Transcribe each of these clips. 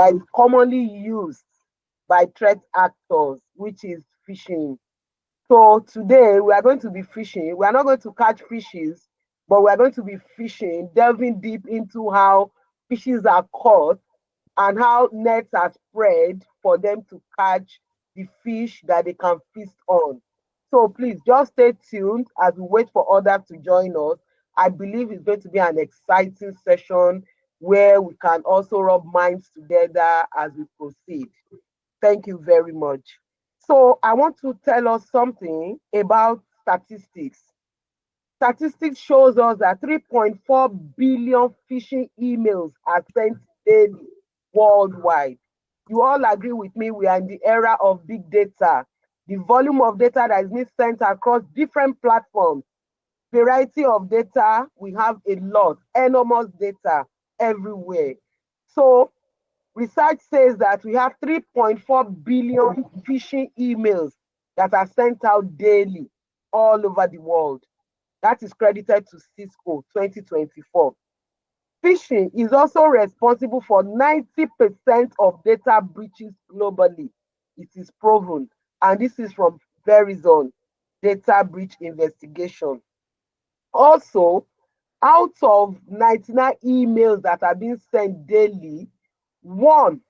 that is commonly used by threat actors, which is phishing. So today we are going to be fishing. We are not going to catch fishes, but we are going to be fishing, delving deep into how fishes are caught and how nets are spread for them to catch the fish that they can feast on. So please just stay tuned as we wait for others to join us. I believe it's going to be an exciting session where we can also rub minds together as we proceed. Thank you very much. So I want to tell us something about statistics. Statistics shows us that 3.4 billion phishing emails are sent daily worldwide. You all agree with me, we are in the era of big data. The volume of data that is being sent across different platforms, variety of data, we have a lot, enormous data everywhere. So research says that we have 3.4 billion phishing emails that are sent out daily all over the world. That is credited to Cisco 2024. Phishing is also responsible for 90% of data breaches globally. It is proven. And this is from Verizon Data Breach Investigation. Also, out of 99 emails that are being sent daily, one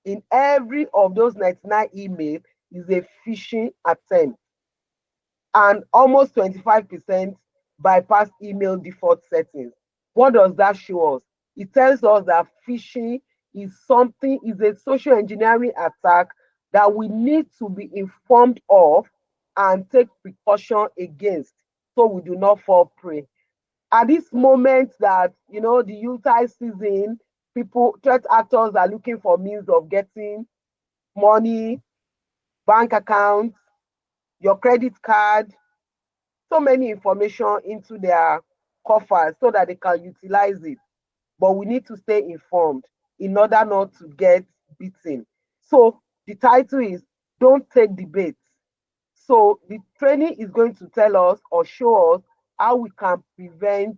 in every of those 99 emails is a phishing attempt, and almost 25% bypass email default settings. What does that show us? It tells us that phishing is a social engineering attack that we need to be informed of and take precaution against so we do not fall prey. At this moment that, the Utah season, people, threat actors are looking for means of getting money, bank accounts, your credit card, so many information into their coffers so that they can utilize it. But we need to stay informed in order not to get beaten. So the title is Don't Take the Bait. So the training is going to tell us or show us how we can prevent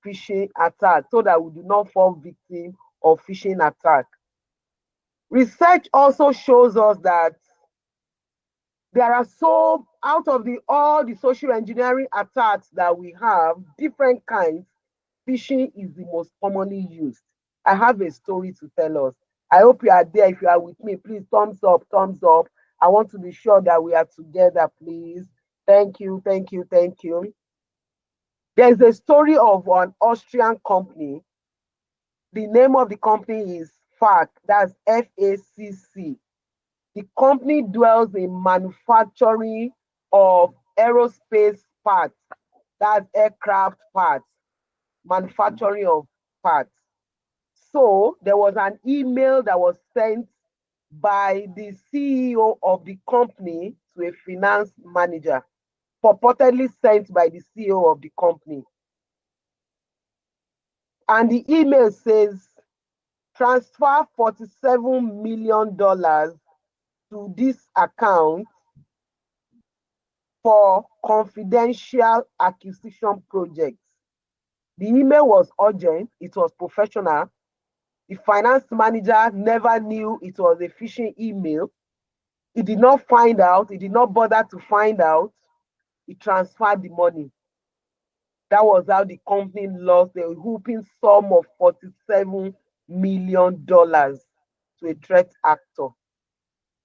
phishing attack so that we do not fall victim of phishing attack. Research also shows us that there are out of all the social engineering attacks that we have, different kinds, phishing is the most commonly used. I have a story to tell us. I hope you are there. If you are with me, please thumbs up, thumbs up. I want to be sure that we are together, please. Thank you, thank you, thank you. There's a story of an Austrian company. The name of the company is FAC, that's FACC. The company dwells in manufacturing of aerospace parts, that's aircraft parts, manufacturing of parts. So there was an email that was sent by the CEO of the company to a finance manager, purportedly sent by the CEO of the company. And the email says, transfer $47 million to this account for confidential acquisition projects. The email was urgent, it was professional. The finance manager never knew it was a phishing email. He did not find out, he did not bother to find out. He transferred the money. That was how the company lost a whooping sum of $47 million to a threat actor.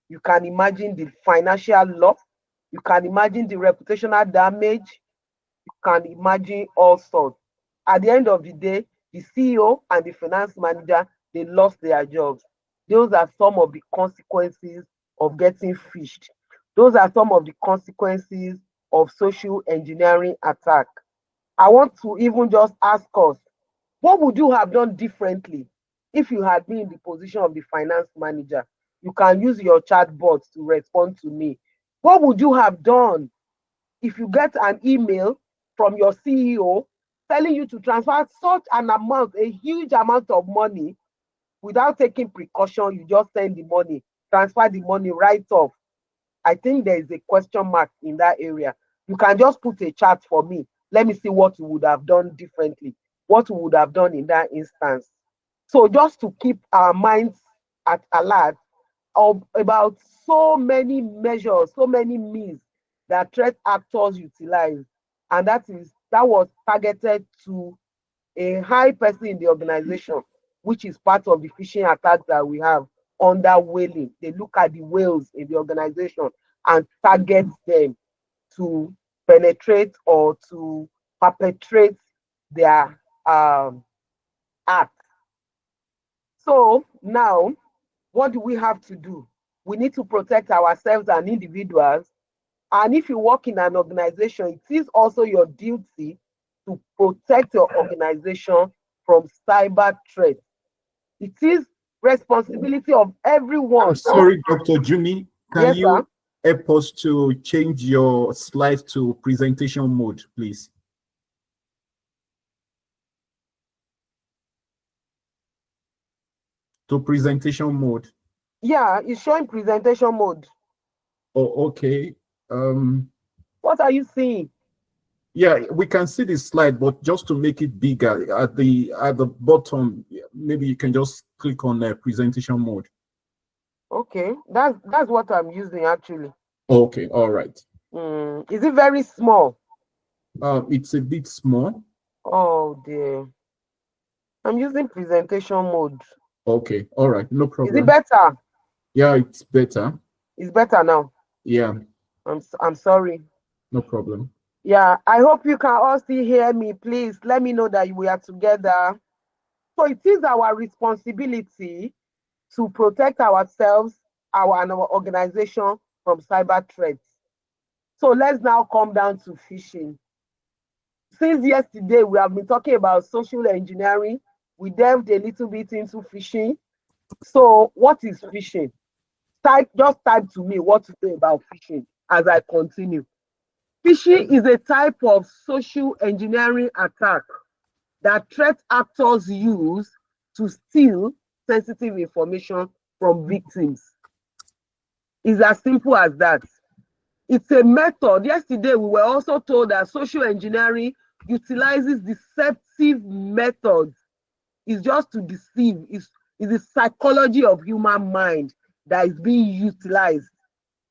You can imagine the financial loss. You can imagine the reputational damage. You can imagine all sorts. At the end of the day, the CEO and the finance manager, they lost their jobs. Those are some of the consequences of getting phished. Those are some of the consequences of social engineering attack. I want to even just ask us, what would you have done differently if you had been in the position of the finance manager? You can use your chatbot to respond to me. What would you have done if you get an email from your CEO telling you to transfer such an amount, a huge amount of money, without taking precaution? You just send the money, transfer the money right off. I think there is a question mark in that area. You can just put a chart for me. Let me see what you would have done differently, what you would have done in that instance. So just to keep our minds alert about so many measures, so many means that threat actors utilize, and that was targeted to a high person in the organization, which is part of the phishing attack that we have under whaling. They look at the whales in the organization and target them to penetrate or to perpetrate their act. So now, what do we have to do? We need to protect ourselves and individuals. And if you work in an organization, it is also your duty to protect your organization from cyber threats. It is responsibility of everyone. I'm sorry, Dr. Jumi. Can Yes, sir. you help us to change your slide to presentation mode, please? To presentation mode. Yeah, it's showing presentation mode. Oh, okay. What are you seeing? Yeah, we can see the slide, but just to make it bigger at the bottom, maybe you can just click on presentation mode. Okay, that's what I'm using actually. Okay, all right. Is it very small? It's a bit small. Oh dear. I'm using presentation mode. Okay, all right, no problem. Is it better? Yeah, it's better. It's better now. Yeah. I'm sorry. No problem. Yeah, I hope you can all still hear me. Please let me know that we are together. So it is our responsibility to protect ourselves, and our organization from cyber threats. So let's now come down to phishing. Since yesterday, we have been talking about social engineering. We delved a little bit into phishing. So what is phishing? Just type to me what to say about phishing as I continue. Phishing is a type of social engineering attack that threat actors use to steal sensitive information from victims. It's as simple as that. It's a method. Yesterday, we were also told that social engineering utilizes deceptive methods. It's just to deceive. It's the psychology of human mind that is being utilized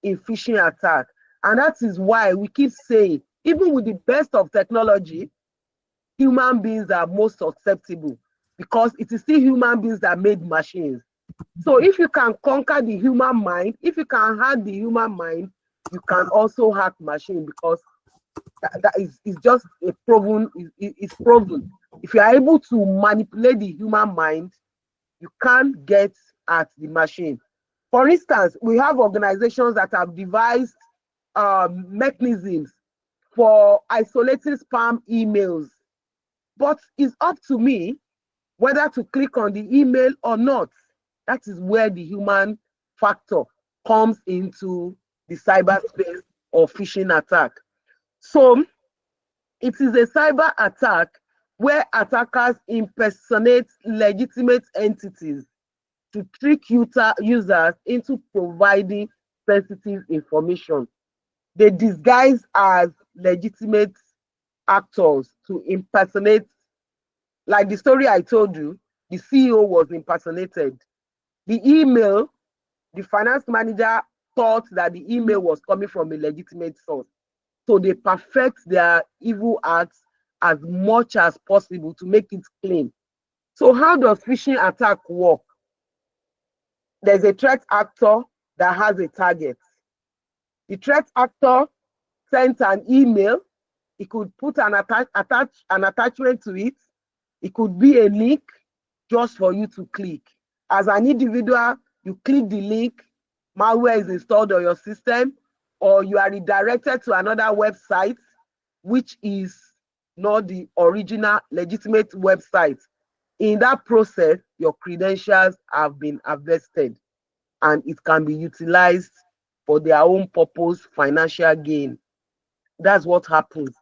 in phishing attack. And that is why we keep saying, even with the best of technology, human beings are most susceptible because it is still human beings that made machines. So if you can conquer the human mind, if you can hack the human mind, you can also hack machine, because that is just a proven, it's proven. If you are able to manipulate the human mind, you can't get at the machine. For instance, we have organizations that have devised mechanisms for isolating spam emails, but it's up to me whether to click on the email or not. That is where the human factor comes into the cyberspace or phishing attack. So it is a cyber attack where attackers impersonate legitimate entities to trick users into providing sensitive information. They disguise as legitimate actors to impersonate, like the story I told you, the CEO was impersonated. The email, the finance manager thought that the email was coming from a legitimate source. So they perfect their evil acts as much as possible to make it clean. So how does phishing attack work? There's a threat actor that has a target. The threat actor sent an email. It could put an attachment to it. It could be a link just for you to click. As an individual, you click the link, malware is installed on your system, or you are redirected to another website, which is not the original legitimate website. In that process, your credentials have been harvested and it can be utilized for their own purpose, financial gain. That's what happens.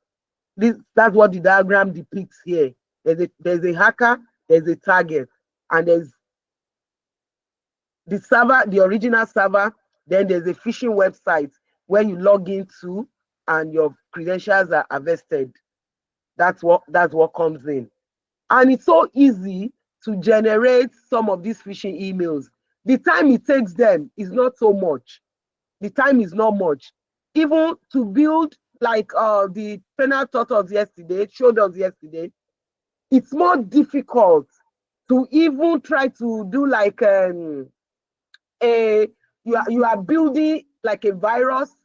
That's what the diagram depicts here. There's a hacker, there's a target, and there's the server, the original server, then there's a phishing website where you log into and your credentials are harvested. That's what comes in. And it's so easy to generate some of these phishing emails. the time it takes them is not so much. The time is not much. Even to build, like the trainer taught us yesterday, showed us yesterday, it's more difficult to even try to do like a you are building like a virus,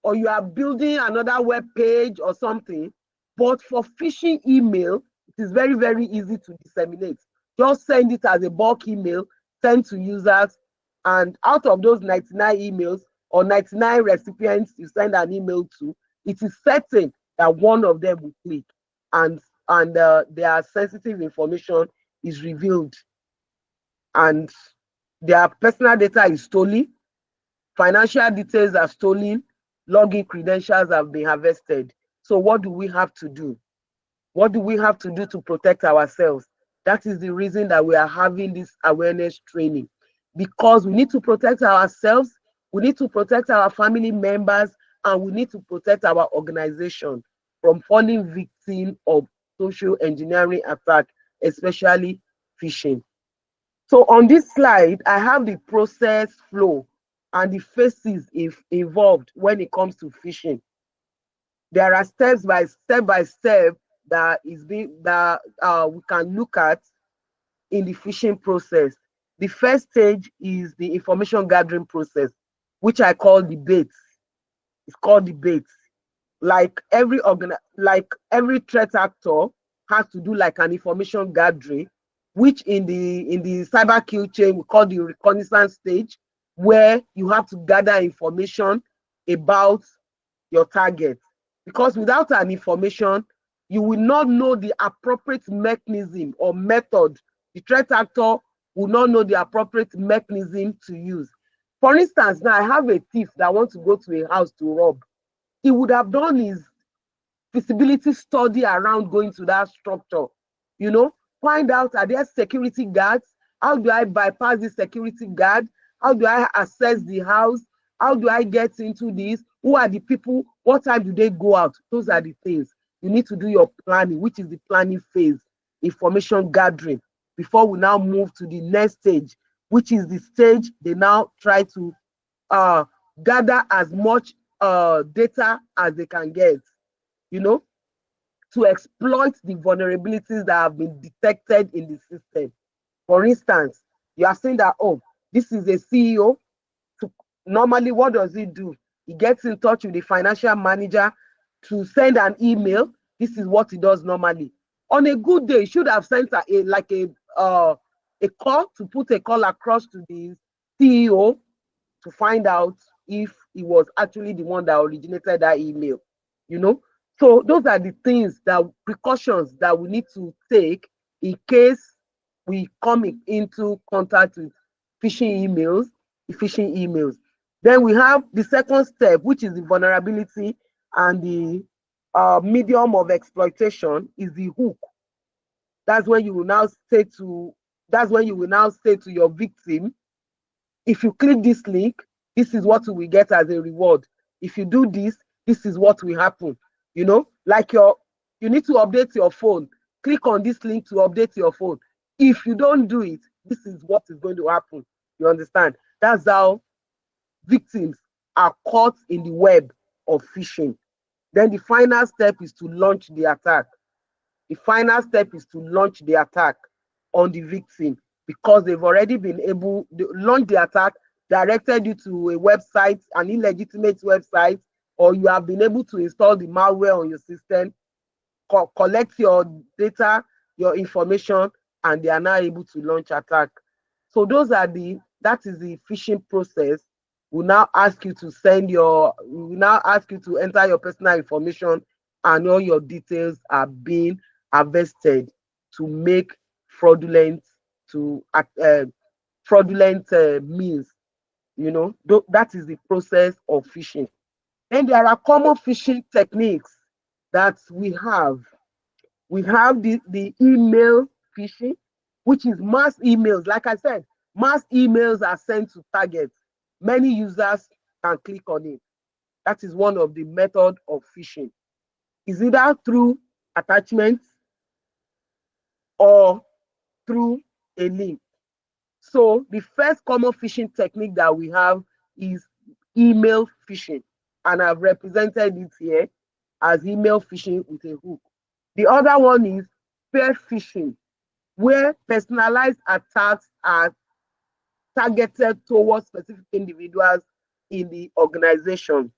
or you are building another web page or something. But for phishing email, it is very, very easy to disseminate. Just send it as a bulk email, send to users, and out of those 99 emails or 99 recipients you send an email to, it is certain that one of them will click, and their sensitive information is revealed, and their personal data is stolen, financial details are stolen, login credentials have been harvested. So what do we have to do? What do we have to do to protect ourselves? That is the reason that we are having this awareness training, because we need to protect ourselves, we need to protect our family members, and we need to protect our organization from falling victim of social engineering attack, especially phishing. So on this slide, I have the process flow and the phases involved when it comes to phishing. There are step by step that is being that we can look at in the phishing process. The first stage is the information gathering process, which I call debate. It's called debate. Like every threat actor has to do like an information gathering, which in the cyber kill chain we call the reconnaissance stage, where you have to gather information about your target. Because without an information, you will not know the appropriate mechanism or method. The threat actor will not know the appropriate mechanism to use. For instance, now I have a thief that wants to go to a house to rob. He would have done his feasibility study around going to that structure, you know, find out, are there security guards? How do I bypass the security guard? How do I access the house? How do I get into this? Who are the people? What time do they go out? Those are the things. You need to do your planning, which is the planning phase, information gathering, before we now move to the next stage, which is the stage they now try to uh, gather as much data as they can get, you know, to exploit the vulnerabilities that have been detected in the system. For instance, you are saying that, oh, this is a CEO. To, normally, what does he do? He gets in touch with the financial manager to send an email. This is what he does normally. On a good day, he should have sent a call, to put a call across to the CEO to find out if he was actually the one that originated that email, you know. So those are the things, that precautions that we need to take in case we come into contact with phishing emails. Then we have the second step, which is the vulnerability, and the medium of exploitation is the hook. That's when you will now say to that's when you will now say to your victim, if you click this link, this is what you will get as a reward. If you do this, this is what will happen. You know, like you need to update your phone. Click on this link to update your phone. If you don't do it, this is what is going to happen. You understand? That's how victims are caught in the web of phishing. Then the final step is to launch the attack. The final step is to launch the attack on the victim, because they've already been able to launch the attack, directed you to a website, an illegitimate website, or you have been able to install the malware on your system, collect your data, your information, and they are now able to launch attack. So that is the phishing process. We now ask you to enter your personal information, and all your details are being harvested to make fraudulent to fraudulent means. You know, that is the process of phishing. Then there are common phishing techniques that we have. We have the email phishing, which is mass emails. Like I said, mass emails are sent to targets. Many users can click on it. That is one of the methods of phishing. Is either through attachments or through a link. So the first common phishing technique that we have is email phishing, and I've represented it here as email phishing with a hook. The other one is spear phishing, where personalized attacks are targeted towards specific individuals in the organization.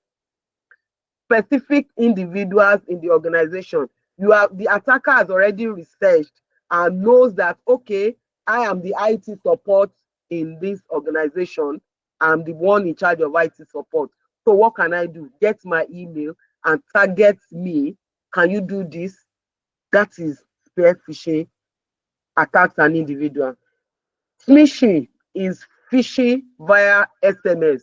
Specific individuals in the organization. You have the attacker has already researched and knows that, okay, I am the IT support in this organization. I'm the one in charge of IT support. So what can I do? Get my email and target me. Can you do this? That is spear phishing, attacks an individual. Smishing is phishing via SMS.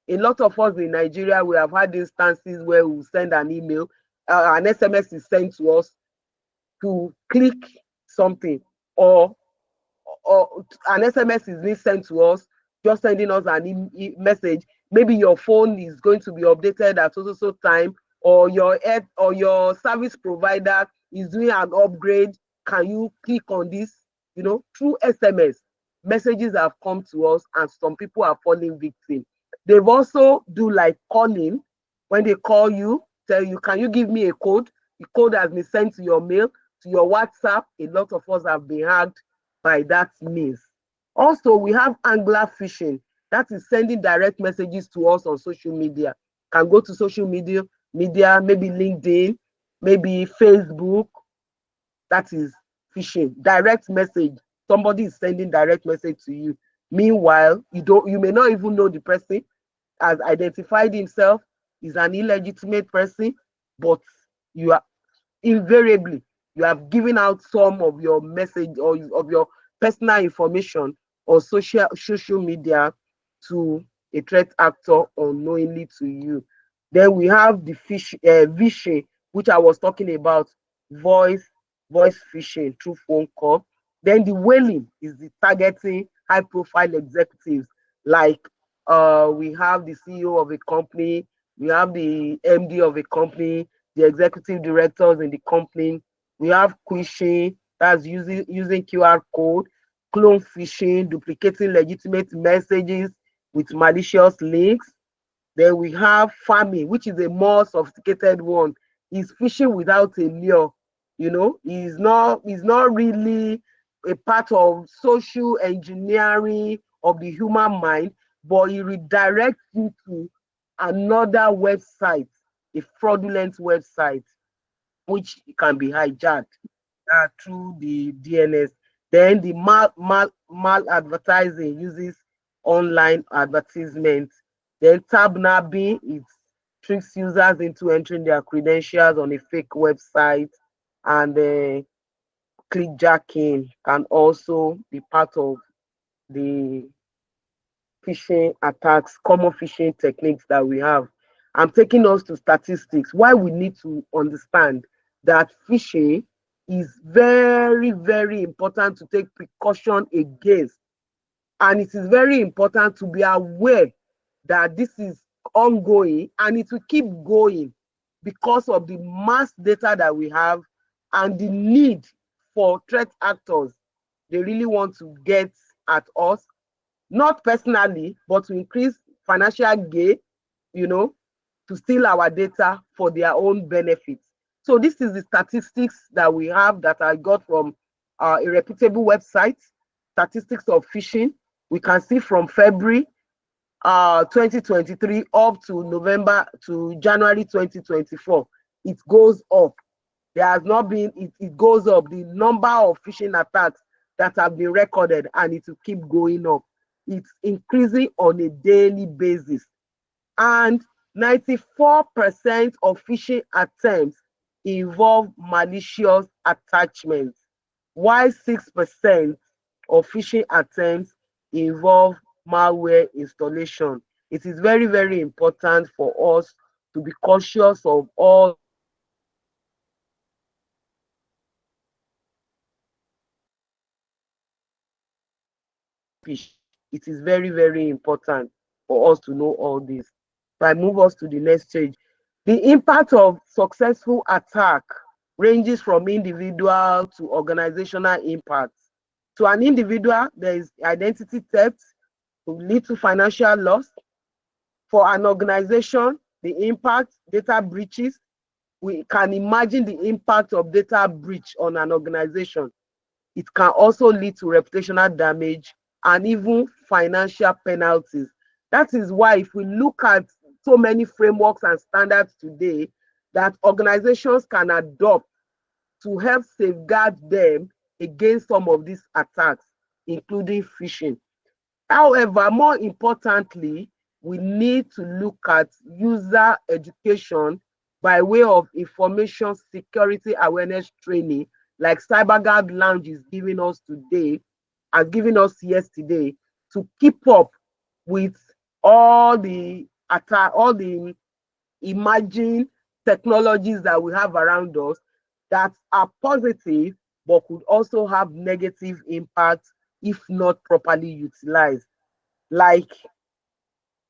A lot of us in Nigeria, we have had instances where we send an email, an SMS is sent to us to click something, or an SMS is being sent to us, just sending us an message. Maybe your phone is going to be updated at so time, or your service provider is doing an upgrade. Can you click on this? Through SMS, messages have come to us, and some people are falling victim. They've also do like calling. When they call you, tell you, can you give me a code? The code has been sent to your mail, to your WhatsApp. A lot of us have been hacked by that means. Also, we have angler phishing. That is sending direct messages to us on social media. Can go to social media, maybe LinkedIn, maybe Facebook. That is phishing. Direct message. Somebody is sending direct message to you. Meanwhile, you may not even know the person has identified himself, is an illegitimate person, but you are invariably, you have given out some of your message or of your personal information or social media to a threat actor unknowingly to you. Then we have the phishing, which I was talking about, voice voice phishing through phone call. Then the whaling is the targeting high profile executives, like we have the CEO of a company, we have the MD of a company, the executive directors in the company. We have phishing, that's using QR code, clone phishing, duplicating legitimate messages with malicious links. Then we have farming, which is a more sophisticated one. Is phishing without a lure. Is not really a part of social engineering of the human mind, but it redirects you to another website, a fraudulent website, which can be hijacked through the DNS. Then the mal advertising uses online advertisements. Then tab nabbing, it tricks users into entering their credentials on a fake website. And clickjacking can also be part of the phishing attacks, common phishing techniques that we have. I'm taking us to statistics. Why we need to understand that phishing is very, very important to take precaution against. And it is very important to be aware that this is ongoing and it will keep going because of the mass data that we have and the need for threat actors. They really want to get at us, not personally, but to increase financial gain, you know, to steal our data for their own benefits. So this is the statistics that we have that I got from a reputable website, statistics of phishing. We can see from February 2023 up to November to January 2024, it goes up. There has not been, it goes up. The number of phishing attacks that have been recorded, and it will keep going up. It's increasing on a daily basis. And 94% of phishing attempts involve malicious attachments, while 6% of phishing attempts involve malware installation. It is very, very important for us to be cautious of all fish. It is very, very important for us to know all this. So I move us to the next stage. The impact of successful attack ranges from individual to organizational impacts. To an individual, there is identity theft to lead to financial loss. For an organization, the impact, data breaches. We can imagine the impact of data breach on an organization. It can also lead to reputational damage and even financial penalties. That is why, if we look at so many frameworks and standards today that organizations can adopt to help safeguard them against some of these attacks, including phishing. However, more importantly, we need to look at user education by way of information security awareness training, like CyberGuard Lounge is giving us today, has given us yesterday, to keep up with all the attack, all the emerging technologies that we have around us that are positive but could also have negative impact if not properly utilized. Like,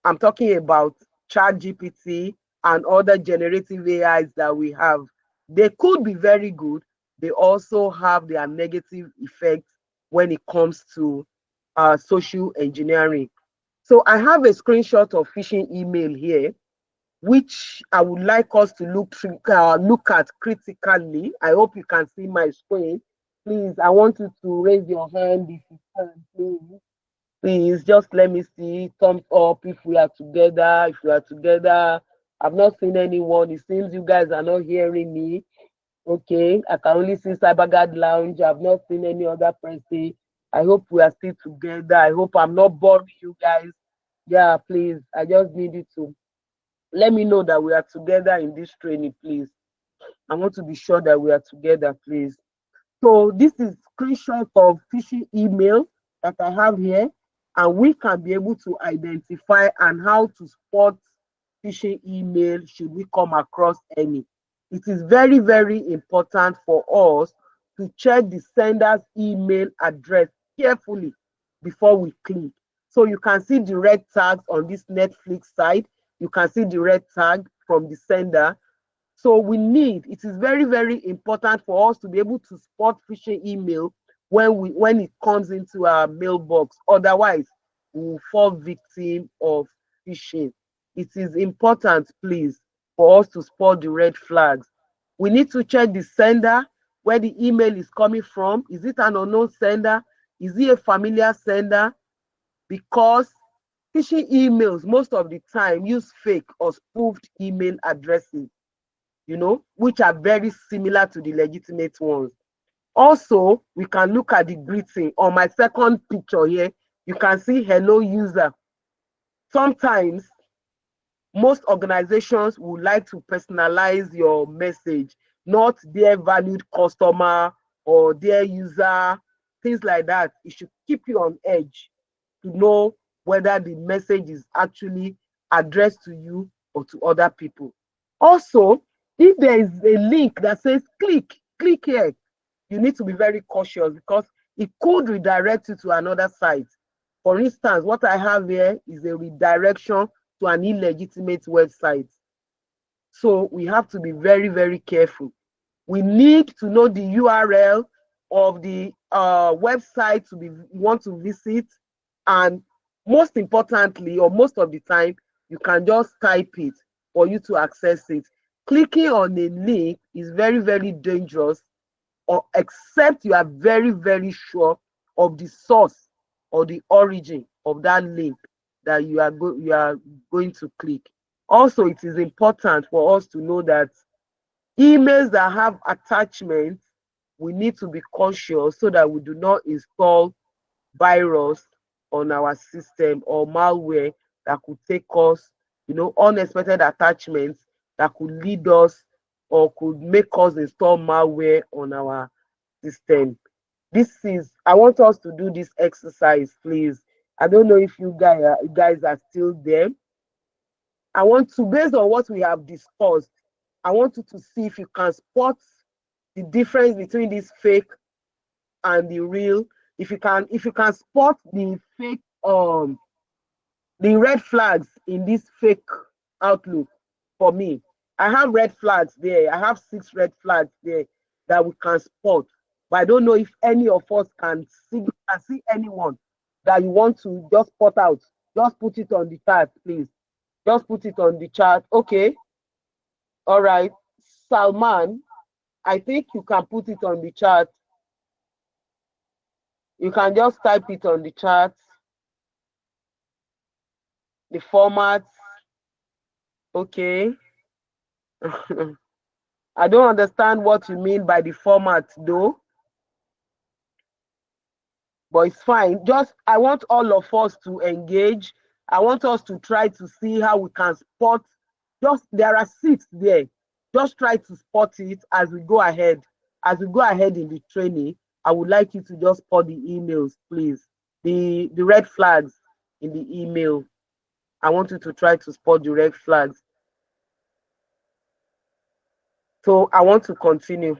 I'm talking about ChatGPT and other generative AIs that we have. They could be very good. They also have their negative effects when it comes to social engineering. So I have a screenshot of phishing email here, which I would like us to look at critically. I hope you can see my screen. Please, I want you to raise your hand if you can, please. Please just let me see thumbs up if we are together. If we are together, I've not seen anyone. It seems you guys are not hearing me. Okay, I can only see CyberGuard Lounge. I've not seen any other person. I hope we are still together. I hope I'm not boring you guys. Yeah, please. I just need you to let me know that we are together in this training, please. I want to be sure that we are together, please. So this is screenshot of phishing email that I have here, and we can be able to identify and how to spot phishing email should we come across any. It is very, very important for us to check the sender's email address carefully before we click. So you can see the red tags on this Netflix side. You can see the red tag from the sender. So it is very, very important for us to be able to spot phishing email when it comes into our mailbox. Otherwise, we will fall victim of phishing. It is important, please, for us to spot the red flags. We need to check the sender, where the email is coming from. Is it an unknown sender? Is it a familiar sender? Because phishing emails most of the time use fake or spoofed email addresses, which are very similar to the legitimate ones. Also, we can look at the greeting. On my second picture here, you can see hello user. Sometimes most organizations would like to personalize your message, not their valued customer or their user, things like that. It should keep you on edge to know whether the message is actually addressed to you or to other people. Also, if there is a link that says click here, you need to be very cautious because it could redirect you to another site. For instance, what I have here is a redirection to an illegitimate website. So we have to be very, very careful. We need to know the URL of the website you want to visit, and most importantly, or most of the time, you can just type it for you to access it. Clicking on a link is very, very dangerous, or except you are very, very sure of the source or the origin of that link that you are going to click. Also, it is important for us to know that emails that have attachments, we need to be cautious so that we do not install virus on our system or malware that could take us, unexpected attachments that could lead us or could make us install malware on our system. I want us to do this exercise, please. I don't know if you guys are still there. I want to, based on what we have discussed, I want you to see if you can spot the difference between this fake and the real. If you can spot the fake, the red flags in this fake outlook. For me, I have red flags there. I have 6 red flags there that we can spot, but I don't know if any of us can see can see anyone that you want to just put out, just put it on the chat, please. Just put it on the chat. Okay. All right. Salman, I think you can put it on the chat. You can just type it on the chat, the format. Okay. I don't understand what you mean by the format though, but it's fine. Just, I want all of us to engage. I want us to try to see how we can spot. Just, there are seats there. Just try to spot it as we go ahead. As we go ahead in the training, I would like you to just spot the emails, please. The red flags in the email. I want you to try to spot the red flags. So I want to continue.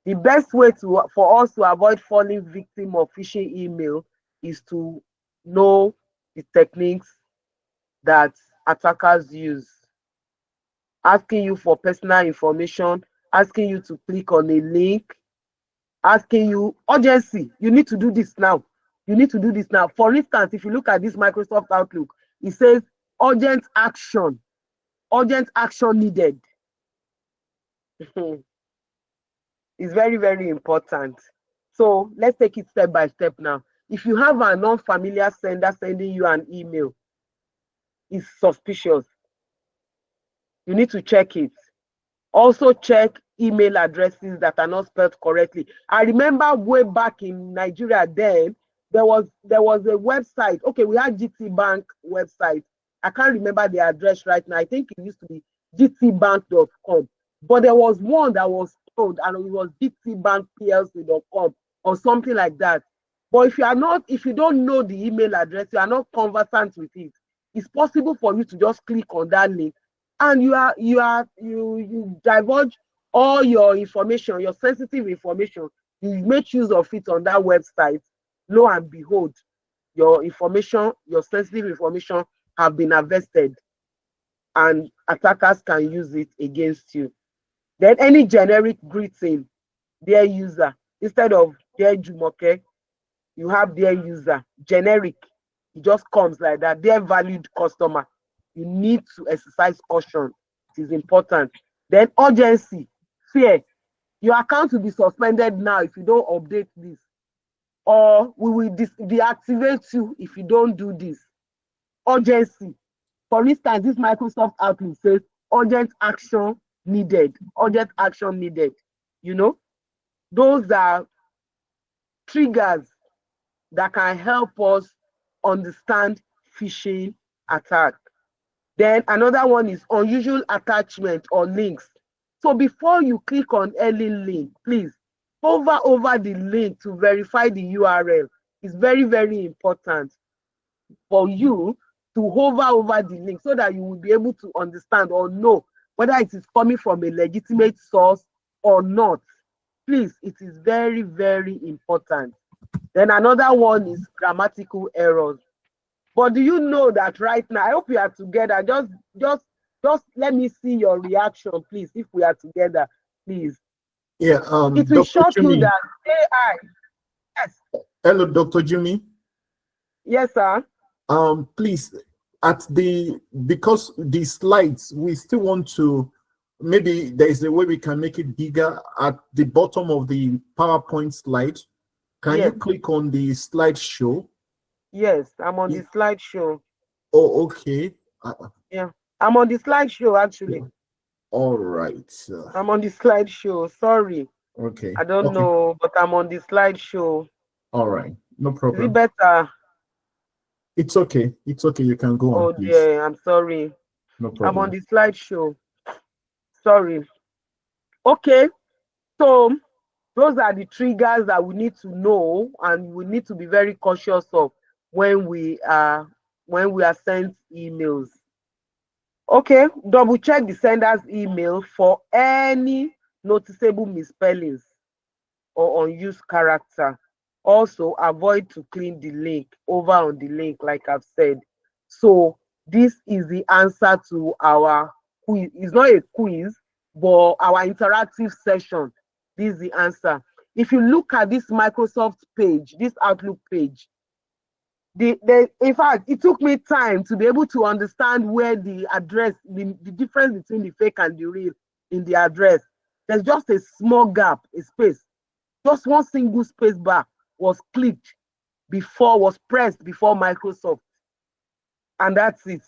The best way for us to avoid falling victim of phishing email is to know the techniques that attackers use. Asking you for personal information, asking you to click on a link, asking you urgency. You need to do this now. You need to do this now. For instance, if you look at this Microsoft Outlook, it says urgent action needed. It's very, very important. So let's take it step by step now. If you have an unfamiliar sender sending you an email, it's suspicious. You need to check it. Also check email addresses that are not spelled correctly. I remember way back in Nigeria then, there was a website. Okay, we had GT Bank website. I can't remember the address right now. I think it used to be gtbank.com. But there was one that was told, and it was gtbankplc.com or something like that. But if you don't know the email address, you are not conversant with it, it's possible for you to just click on that link and you divulge all your information, your sensitive information. You make use of it on that website. Lo and behold, your information, your sensitive information have been harvested, and attackers can use it against you. Then any generic greeting, dear user, instead of dear Jumoke, you have dear user, generic. It just comes like that. Dear valued customer, you need to exercise caution. It is important. Then urgency, fear. Your account will be suspended now if you don't update this, or we will deactivate you if you don't do this. Urgency. For instance, this Microsoft Outlook says urgent action needed. Urgent action needed. You know, those are triggers that can help us understand phishing attack. Then another one is unusual attachment or links. So before you click on any link, please hover over the link to verify the URL. It's very, very important for you to hover over the link so that you will be able to understand or know whether it is coming from a legitimate source or not. Please, it is very, very important. Then another one is grammatical errors. But do you know that right now, I hope we are together. Just let me see your reaction, please, if we are together, please. Yeah, It will Dr. shock you Jimmy. that AI, yes, Hello, Dr. Jimmy. yes, sir. Please, because the slides, we still want to, maybe there is a way we can make it bigger at the bottom of the PowerPoint slide. Can you Yes, click on the slideshow? yes, I'm on the Ye- slideshow. Oh, okay. Yeah, I'm on the slideshow, Yeah. actually. All right. I'm on the slideshow. Sorry, Okay. I don't Okay. know, but I'm on the slideshow. All right. No Is it problem. better? It's okay. It's okay. You can go on, Oh please. dear, I'm sorry. No I'm on problem. the slideshow. Sorry. Okay, so those are the triggers that we need to know and we need to be very cautious of when we are sent emails. Okay, double check the sender's email for any noticeable misspellings or unused character. Also, avoid to clean the link over on the link, like I've said. So this is the answer to our quiz. It's not a quiz, but our interactive session. This is the answer. If you look at this Microsoft page, this Outlook page, in fact, it took me time to be able to understand where the address, the difference between the fake and the real in the address. There's just a small gap, a space. Just one single space bar was pressed before Microsoft, and that's it.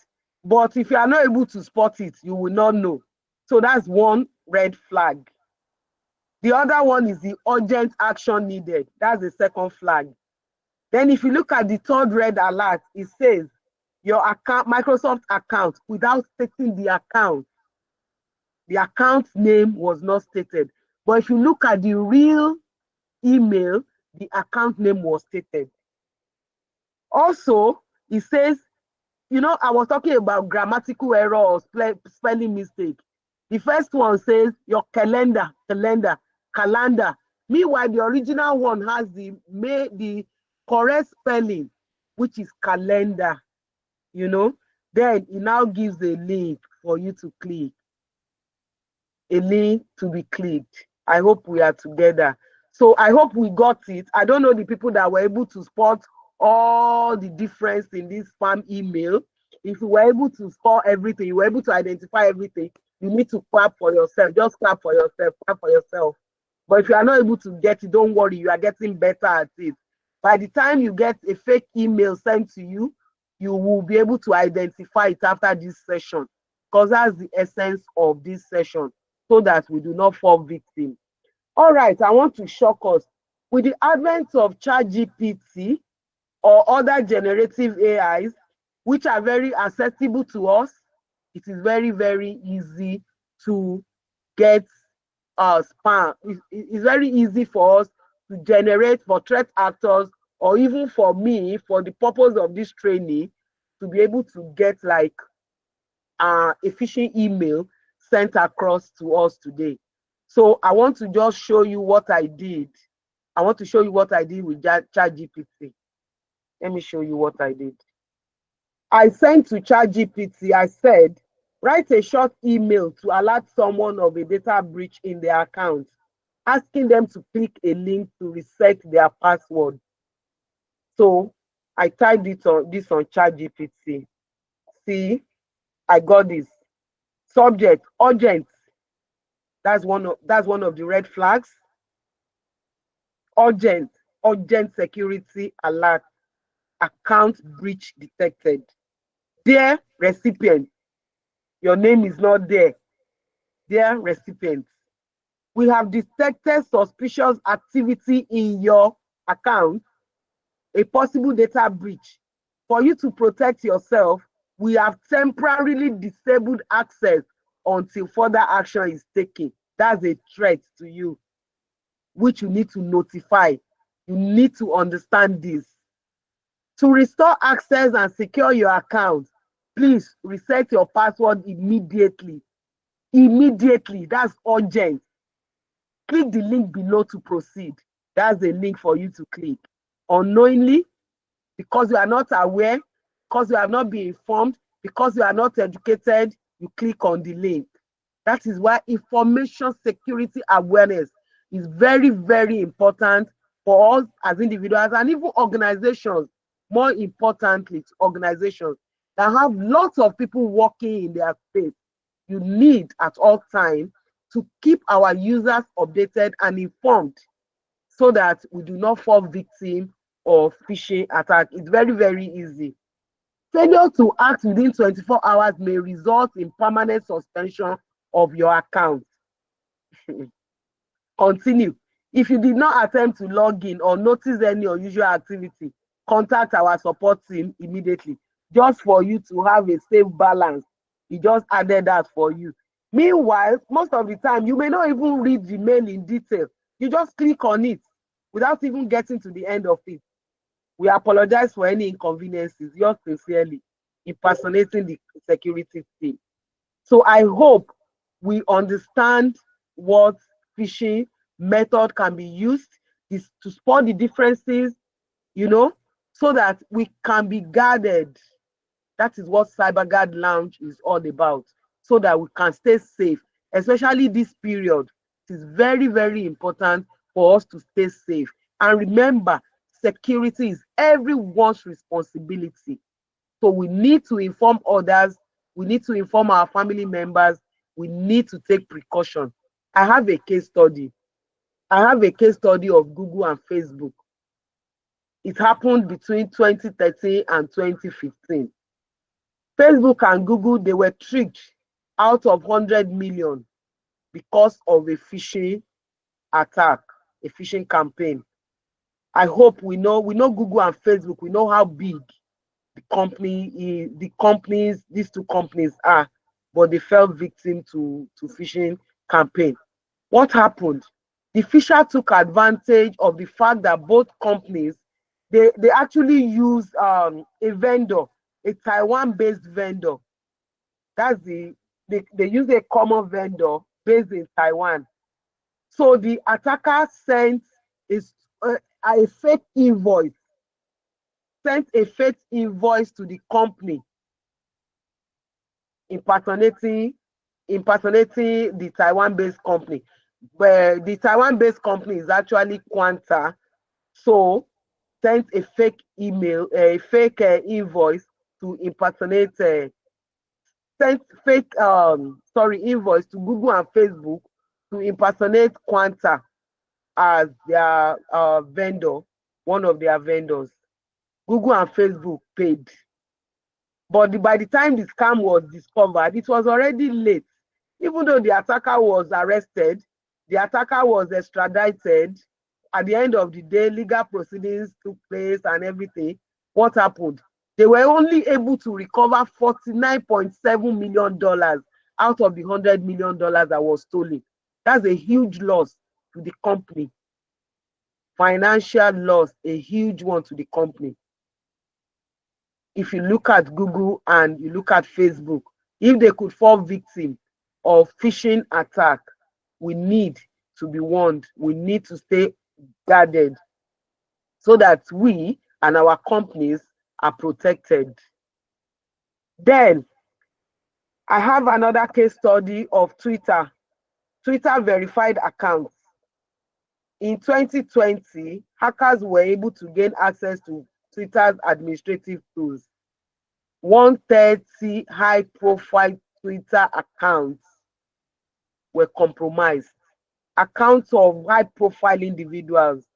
But if you are not able to spot it, you will not know. So that's one red flag. The other one is the urgent action needed. That's the second flag. Then if you look at the third red alert, it says your account, Microsoft account, without stating the account name was not stated. But if you look at the real email, the account name was stated. Also, it says, I was talking about grammatical error or spelling mistake. The first one says your calendar. Meanwhile, the original one has the correct spelling, which is calendar. Then it now gives a link for you to click, a link to be clicked. I hope we are together. So I hope we got it. I don't know the people that were able to spot all the difference in this spam email. If you were able to spot everything, you were able to identify everything, you need to clap for yourself. Just clap for yourself, clap for yourself. But if you are not able to get it, don't worry, you are getting better at it. By the time you get a fake email sent to you, you will be able to identify it after this session, because that's the essence of this session, so that we do not fall victim. All right, I want to shock us. With the advent of ChatGPT or other generative AIs, which are very accessible to us, it is very, very easy to get spam. It's very easy for us to generate, for threat actors, or even for me, for the purpose of this training, to be able to get like a phishing email sent across to us today. So I want to just show you what I did. I want to show you what I did with ChatGPT. Let me show you what I did. I sent to ChatGPT, I said, write a short email to alert someone of a data breach in their account, asking them to click a link to reset their password. So I typed this on ChatGPT. See, I got this. Subject, urgent. That's one of the red flags. Urgent security alert. Account breach detected. Dear recipient, your name is not there. Dear recipient, we have detected suspicious activity in your account, a possible data breach. For you to protect yourself, we have temporarily disabled access until further action is taken. That's a threat to you, which you need to notify. You need to understand this. To restore access and secure your account, please reset your password immediately. Immediately, that's urgent. Click the link below to proceed. That's the link for you to click. Unknowingly, because you are not aware, because you have not been informed, because you are not educated, you click on the link. That is why information security awareness is very, very important for us as individuals and even organizations. More importantly, to organizations that have lots of people working in their space. You need at all times to keep our users updated and informed, so that we do not fall victim of phishing attack. It's very, very easy. Failure to act within 24 hours may result in permanent suspension of your account. Continue. If you did not attempt to log in or notice any unusual activity, contact our support team immediately, just for you to have a safe balance. We just added that for you. Meanwhile, most of the time, you may not even read the mail in detail. You just click on it without even getting to the end of it. We apologize for any inconveniences. Yours sincerely, impersonating the security team. So I hope we understand what phishing method can be used is to spot the differences, so that we can be guarded. That is what CyberGuard Lounge is all about, so that we can stay safe, especially this period. It is very, very important for us to stay safe. And remember, security is everyone's responsibility. So we need to inform others, we need to inform our family members, we need to take precaution. I have a case study. I have a case study of Google and Facebook. It happened between 2013 and 2015. Facebook and Google, they were tricked out of 100 million because of a phishing attack, a phishing campaign. I hope we know Google and Facebook, we know how big the companies, these two companies are, but they fell victim to phishing campaign. What happened? The fisher took advantage of the fact that both companies, they actually use a vendor, a Taiwan-based vendor. That's they use a common vendor based in Taiwan. So the attacker is a, a fake invoice, sent a fake invoice to the company, impersonating the Taiwan-based company. But the Taiwan-based company is actually Quanta. So sent a fake email, a fake invoice to impersonate, sent fake invoice to Google and Facebook to impersonate Quanta as their vendor, one of their vendors. Google and Facebook paid. But by the time the scam was discovered, it was already late. Even though the attacker was arrested, the attacker was extradited. At the end of the day, legal proceedings took place and everything. What happened? They were only able to recover $49.7 million out of the $100 million that was stolen. That's a huge loss to the company. Financial loss, a huge one to the company. If you look at Google and you look at Facebook, if they could fall victim of phishing attack, we need to be warned. We need to stay guarded so that we and our companies are protected. Then I have another case study of Twitter. Twitter verified accounts. In 2020, hackers were able to gain access to Twitter's administrative tools. 130 high-profile Twitter accounts were compromised. Accounts of high-profile individuals,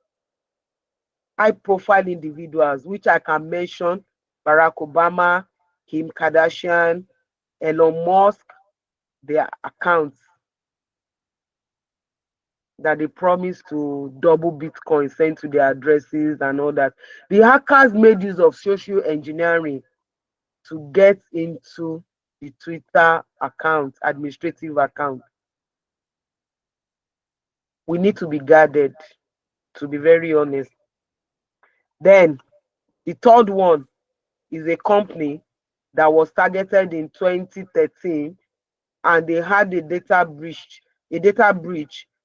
which I can mention: Barack Obama, Kim Kardashian, Elon Musk, their accounts that they promised to double Bitcoin sent to their addresses and all that. The hackers made use of social engineering to get into the Twitter account, administrative account. We need to be guarded, to be very honest. Then the third one is a company that was targeted in 2013, and they had a data breach,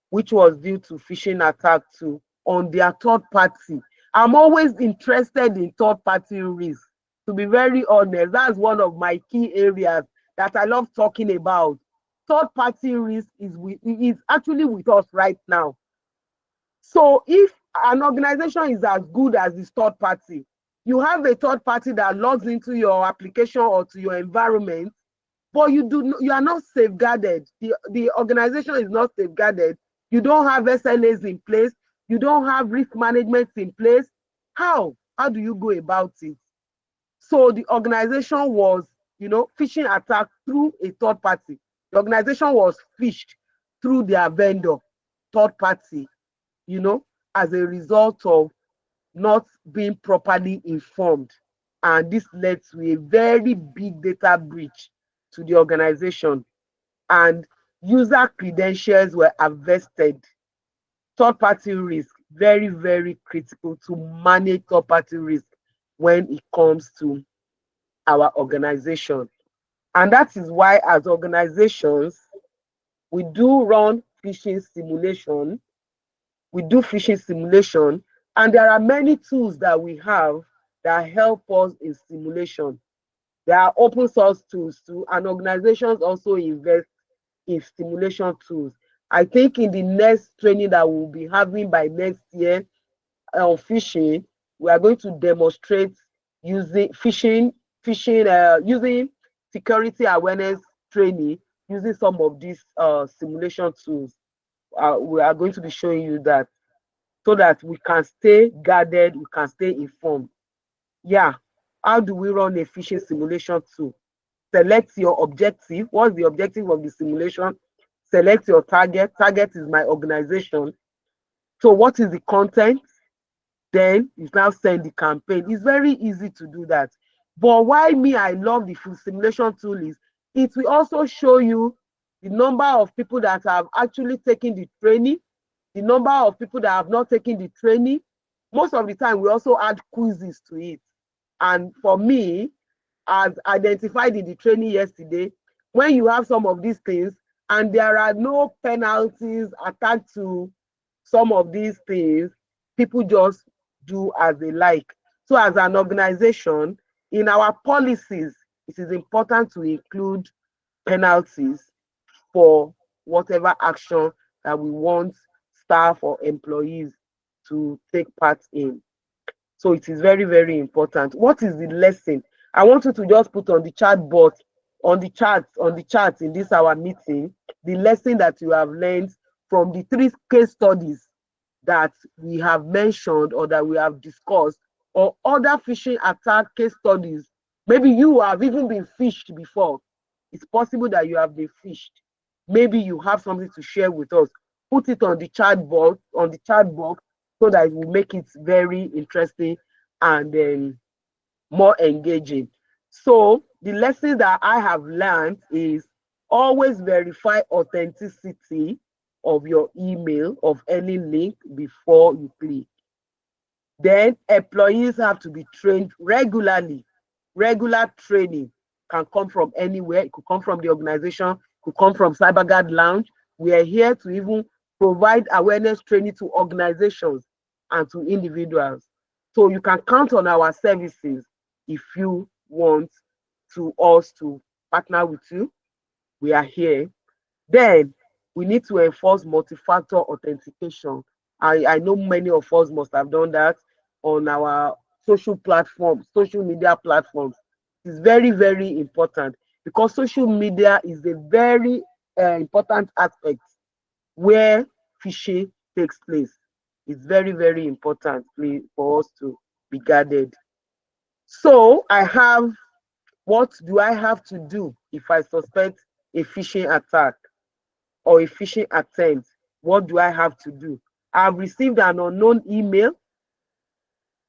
which was due to phishing attack too on their third party. I'm always interested in third party risk. To be very honest, that's one of my key areas that I love talking about. Third party risk is actually with us right now. So if an organization is as good as this third party, you have a third party that logs into your application or to your environment, but you are not safeguarded. The organization is not safeguarded. You don't have SLAs in place. You don't have risk management in place. How do you go about it? So the organization was, phishing attack through a third party. The organization was phished through their vendor, third party, as a result of not being properly informed. And this led to a very big data breach to the organization, and user credentials were harvested. Third party risk, very, very critical to manage third party risk when it comes to our organization. And that is why, as organizations, we do run phishing simulation. We do phishing simulation, and there are many tools that we have that help us in simulation. There are open source tools too, and organizations also invest in simulation tools. I think in the next training that we'll be having by next year on phishing, we are going to demonstrate using using security awareness training using some of these simulation tools. We are going to be showing you that so that we can stay guarded, we can stay informed. Yeah. How do we run a phishing simulation tool? Select your objective. What's the objective of the simulation? Select your target. Target is my organization. So what is the content? Then you now send the campaign. It's very easy to do that. But why me, I love the simulation tool is it will also show you the number of people that have actually taken the training, the number of people that have not taken the training. Most of the time, we also add quizzes to it. And for me, as identified in the training yesterday, when you have some of these things and there are no penalties attached to some of these things, people just do as they like. So as an organization, in our policies, it is important to include penalties for whatever action that we want staff or employees to take part in. So it is very, very important. What is the lesson? I want you to just put on the chat board, on the chat in this our meeting, the lesson that you have learned from the 3 case studies that we have mentioned or that we have discussed, or other phishing attack case studies. Maybe you have even been phished before. It's possible that you have been phished. Maybe you have something to share with us. Put it on the chat board, on the chat box, so that it will make it very interesting and more engaging. So the lesson that I have learned is always verify authenticity of your email, of any link before you click. Then employees have to be trained regularly. Regular training can come from anywhere. It could come from the organization, it could come from CyberGuard Lounge. We are here to even provide awareness training to organizations and to individuals. So you can count on our services if you want to us to partner with you. We are here. Then we need to enforce multi-factor authentication. I know many of us must have done that on our social platforms, social media platforms. It's very, very important because social media is a very important aspect where phishing takes place. It's very, very important for us to be guarded. So I have, what do I have to do if I suspect a phishing attack or a phishing attempt? What do I have to do? I've received an unknown email.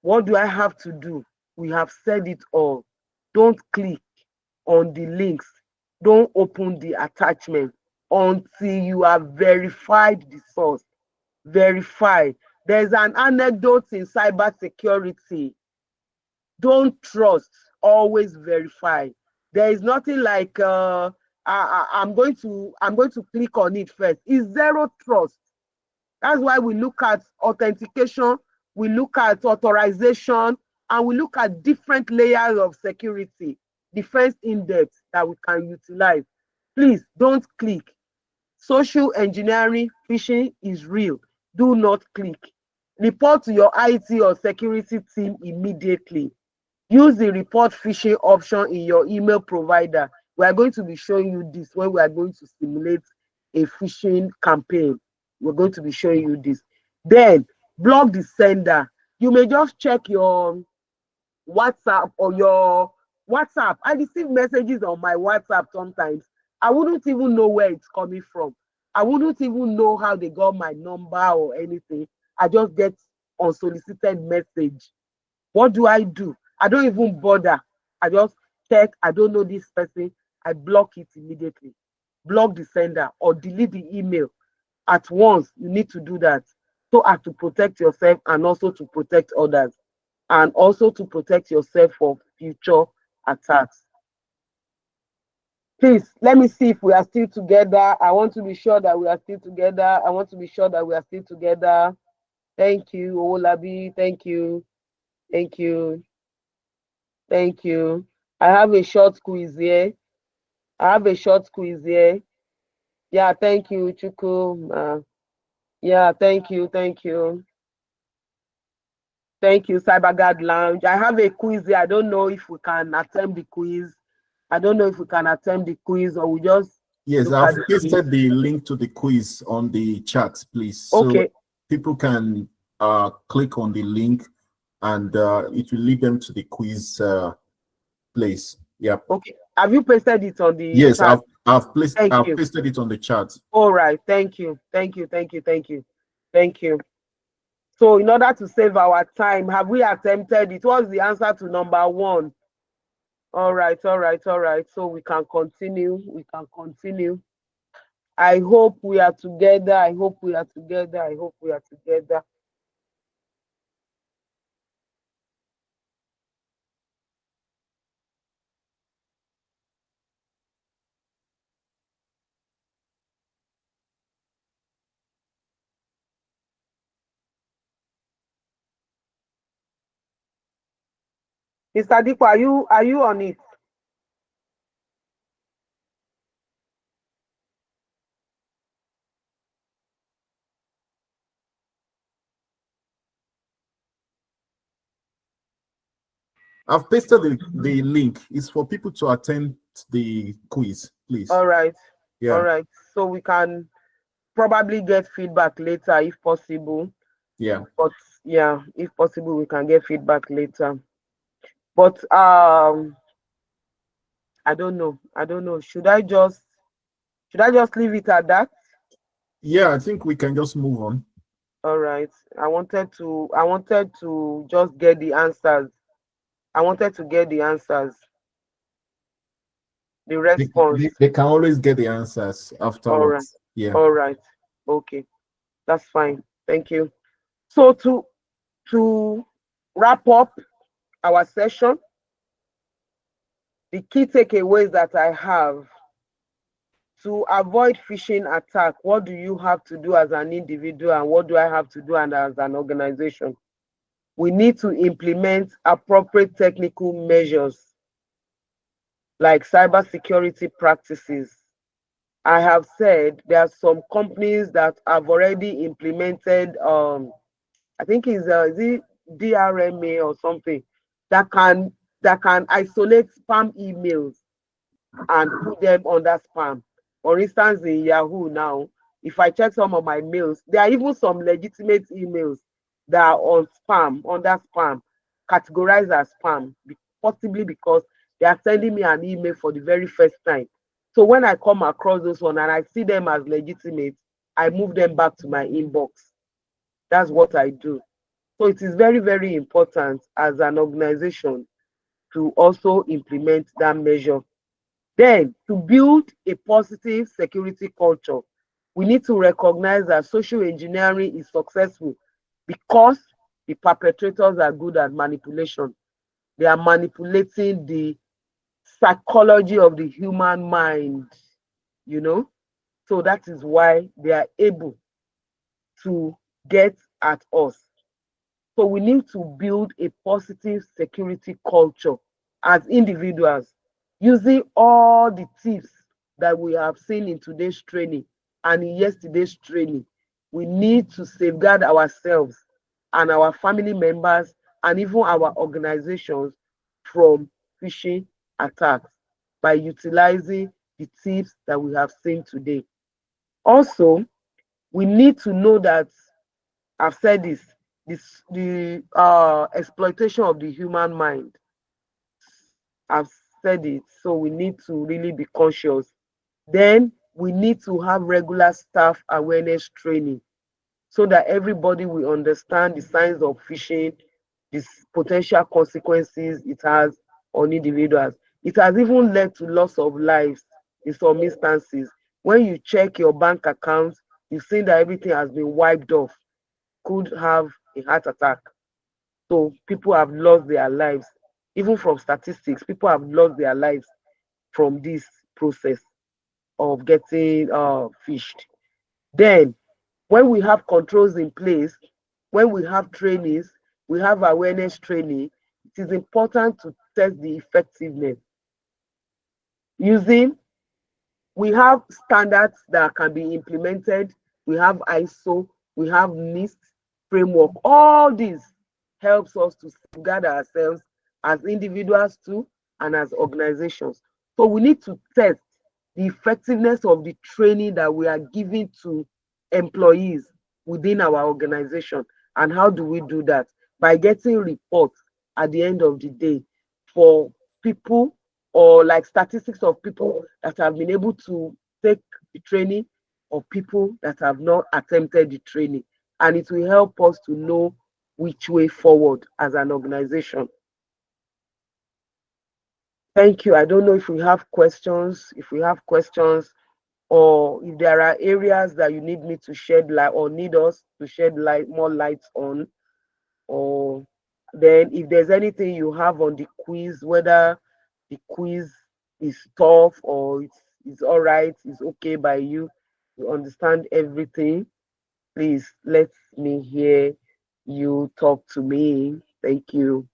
What do I have to do? We have said it all. Don't click on the links. Don't open the attachment until you have verified the source. Verify. There's an anecdote in cybersecurity. Don't trust. Always verify. There is nothing like I'm going to click on it first. It's zero trust. That's why we look at authentication, we look at authorization, and we look at different layers of security, defense in depth that we can utilize. Please don't click. Social engineering phishing is real. Do not click. Report to your IT or security team immediately. Use the report phishing option in your email provider. We are going to be showing you this when we are going to simulate a phishing campaign. We're going to be showing you this. Then block the sender. You may just check your WhatsApp or your WhatsApp. I receive messages on my WhatsApp sometimes. I wouldn't even know where it's coming from. I wouldn't even know how they got my number or anything. I just get unsolicited message. What do? I don't even bother. I just check. I don't know this person. I block it immediately. Block the sender or delete the email at once. You need to do that so as to protect yourself and also to protect others, and also to protect yourself for future attacks. Please let me see if we are still together. I want to be sure that we are still together. I want to be sure that we are still together. Thank you, Olabi. Thank you. Thank you. Thank you. I have a short quiz here. I have a short quiz here. Yeah, thank you, Chuku. Yeah, thank you, thank you. Thank you, CyberGuard Lounge. I have a quiz here. I don't know if we can attempt the quiz. I don't know if we can attempt the quiz or we just Yes, look I've at the quiz. pasted the link to the quiz on the chat, please, so Okay, people can click on the link and it will lead them to the quiz place. Yeah. okay. Have you pasted it on the Yes, chat? Thank I've you. pasted it on the chat. All right. Thank you. Thank you. Thank you. Thank you. Thank you. So, in order to save our time, have we attempted it? What's the answer to number one? All right. All right. All right. So, we can continue. We can continue. I hope we are together. I hope we are together. I hope we are together. Mr. Dipo, are you on it? I've pasted the link. It's for people to attend the quiz, please. All right. All Yeah, right. So we can probably get feedback later if possible. yeah. But yeah, if possible, we can get feedback later. But I don't know. I don't know. Should I just leave it at that? Yeah, I think we can just move on. All right. I wanted to just get the answers. I wanted to get the answers, the response. They can always get the answers All right. afterwards. Yeah. All right. Okay. That's fine. Thank you. So to wrap up our session, the key takeaways that I have: to avoid phishing attack, what do you have to do as an individual and what do I have to do and as an organization? We need to implement appropriate technical measures like cybersecurity practices. I have said there are some companies that have already implemented, I think is it DRMA or something, that can isolate spam emails and put them under spam. For instance, in Yahoo now, if I check some of my mails, there are even some legitimate emails that are on spam, under spam, categorized as spam, possibly because they are sending me an email for the very first time. So when I come across those one and I see them as legitimate, I move them back to my inbox. That's what I do. So it is very, very important as an organization to also implement that measure. Then, to build a positive security culture, we need to recognize that social engineering is successful because the perpetrators are good at manipulation. They are manipulating the psychology of the human mind, you know. So that is why they are able to get at us. So we need to build a positive security culture as individuals, using all the tips that we have seen in today's training and in yesterday's training. We need to safeguard ourselves and our family members and even our organizations from phishing attacks by utilizing the tips that we have seen today. Also, we need to know that I've said the exploitation of the human mind. I've said it, so we need to really be conscious. Then we need to have regular staff awareness training so that everybody will understand the signs of phishing, the potential consequences it has on individuals. It has even led to loss of lives in some instances. When you check your bank accounts, you've seen that everything has been wiped off. Could have a heart attack. So people have lost their lives. Even from statistics, people have lost their lives from this process of getting fished. Then, when we have controls in place, when we have trainings, we have awareness training, it is important to test the effectiveness using We have standards that can be implemented. We have ISO, we have NIST framework. All this helps us to safeguard ourselves as individuals too and as organizations. So we need to test the effectiveness of the training that we are giving to employees within our organization. And how do we do that? By getting reports at the end of the day for people, or like statistics of people that have been able to take the training, or people that have not attempted the training. And it will help us to know which way forward as an organization. Thank you. I don't know if we have questions. If we have questions, or if there are areas that you need me to shed light, or need us to shed light, more lights on, or then if there's anything you have on the quiz, whether the quiz is tough or it's all right, it's okay by you, you understand everything, please let me hear you talk to me. Thank you.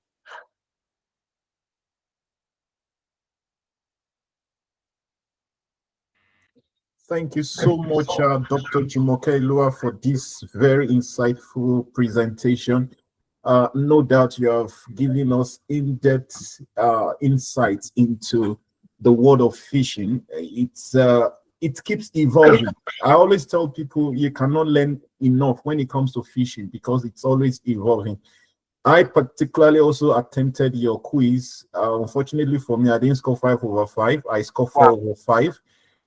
Thank you so much, Dr. Jumoke Lua, for this very insightful presentation. No doubt you have given us in-depth insights into the world of fishing. It keeps evolving. I always tell people you cannot learn enough when it comes to fishing because it's always evolving. I particularly also attempted your quiz. Unfortunately for me, I didn't score 5/5. I scored Wow. 4/5.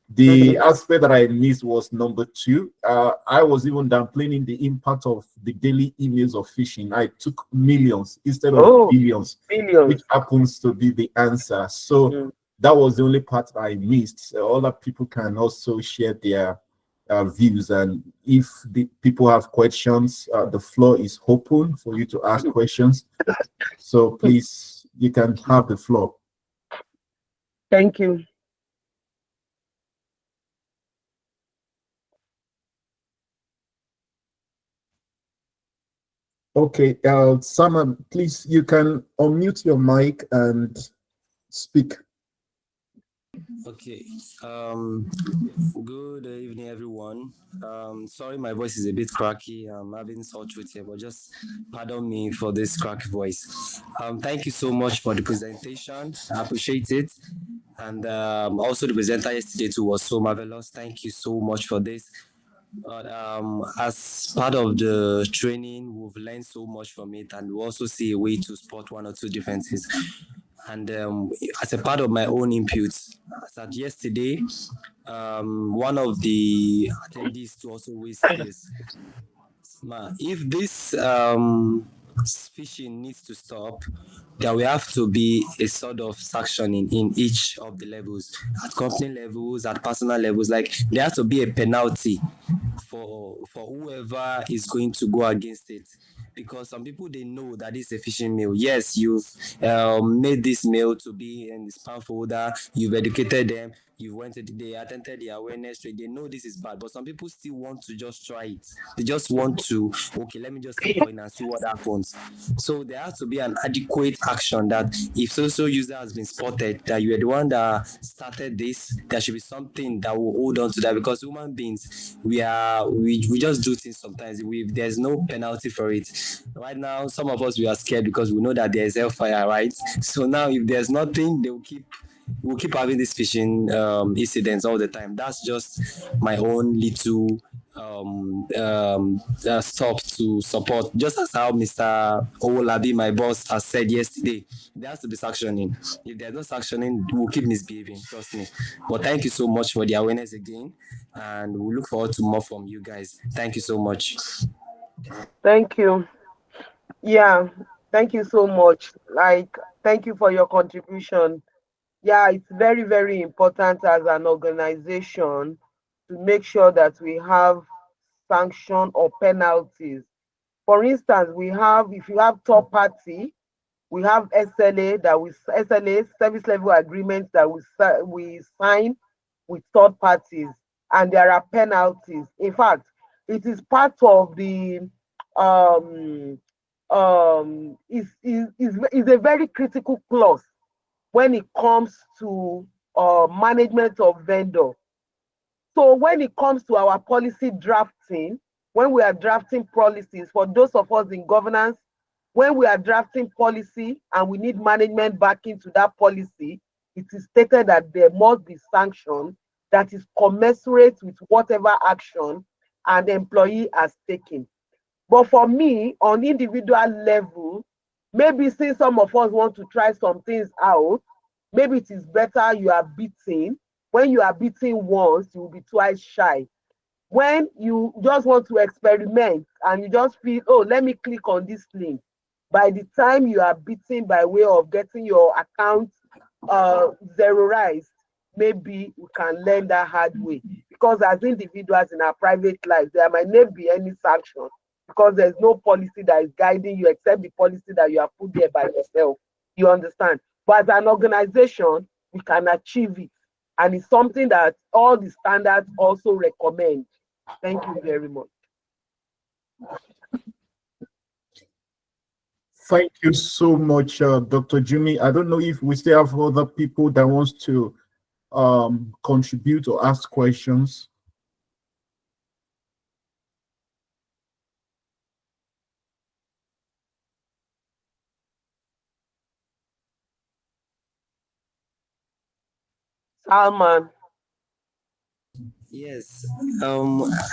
The aspect that I missed was number two. I was even downplaying the impact of the daily emails of phishing. I took millions instead of Oh, billions, which billions. happens to be the answer. So Mm. that was the only part I missed. So other people can also share their views. And if the people have questions, the floor is open for you to ask questions. So please, you can have the floor. Thank you. Okay, Sama, please, you can unmute your mic and speak. Okay. Um, Good evening, everyone. Sorry, my voice is a bit cracky. I'm having sore throat here, but just pardon me for this cracky voice. Thank you so much for the presentation. I appreciate it. And also, the presenter yesterday too was so marvelous. Thank you so much for this. But as part of the training, we've learned so much from it, and we also see a way to spot one or two differences. And as a part of my own inputs, as at yesterday, one of the attendees to also raise this. If this fishing needs to stop, there will have to be a sort of sanctioning in each of the levels, at company levels, at personal levels. Like there has to be a penalty for whoever is going to go against it, because some people they know that it's a fishing meal. Yes, you've made this meal to be in the spam folder, you've educated them, you went to they attended the awareness trade, they know this is bad, but some people still want to just try it. They just want to, okay, let me just click on it and see what happens. So there has to be an adequate action that if social user has been spotted that you are the one that started this, there should be something that will hold on to that, because human beings, we just do things sometimes. There's no penalty for it. Right now, some of us we are scared because we know that there's hellfire, right? So now if there's nothing, we'll keep having these fishing incidents all the time. That's just my own little stop to support. Just as how Mr. Owolabi, my boss, has said yesterday, there has to be sanctioning. If there's no sanctioning, we'll keep misbehaving. Trust me. But thank you so much for the awareness again, and we look forward to more from you guys. Thank you so much. Thank you. Yeah, thank you so much. Like, thank you for your contribution. Yeah, it's very, very important as an organization to make sure that we have sanction or penalties. For instance, we have, if you have third party, we have SLA that we SLA service level agreements that we sign with third parties, and there are penalties. In fact, it is part of the um is a very critical clause when it comes to management of vendor. So when it comes to our policy drafting, when we are drafting policies, for those of us in governance, when we are drafting policy and we need management backing to that policy, it is stated that there must be sanction that is commensurate with whatever action an employee has taken. But for me, on individual level, maybe since some of us want to try some things out, maybe it is better you are beaten. When you are beaten once, you will be twice shy. When you just want to experiment and you just feel, oh, let me click on this link, by the time you are beaten by way of getting your account zeroized, maybe we can learn that hard way. Because as individuals in our private lives, there might not be any sanction because there's no policy that is guiding you except the policy that you have put there by yourself. You understand? But as an organization, we can achieve it. And it's something that all the standards also recommend. Thank you very much. Thank you so much, Dr. Jimmy. I don't know if we still have other people that wants to contribute or ask questions. Salman. Yes,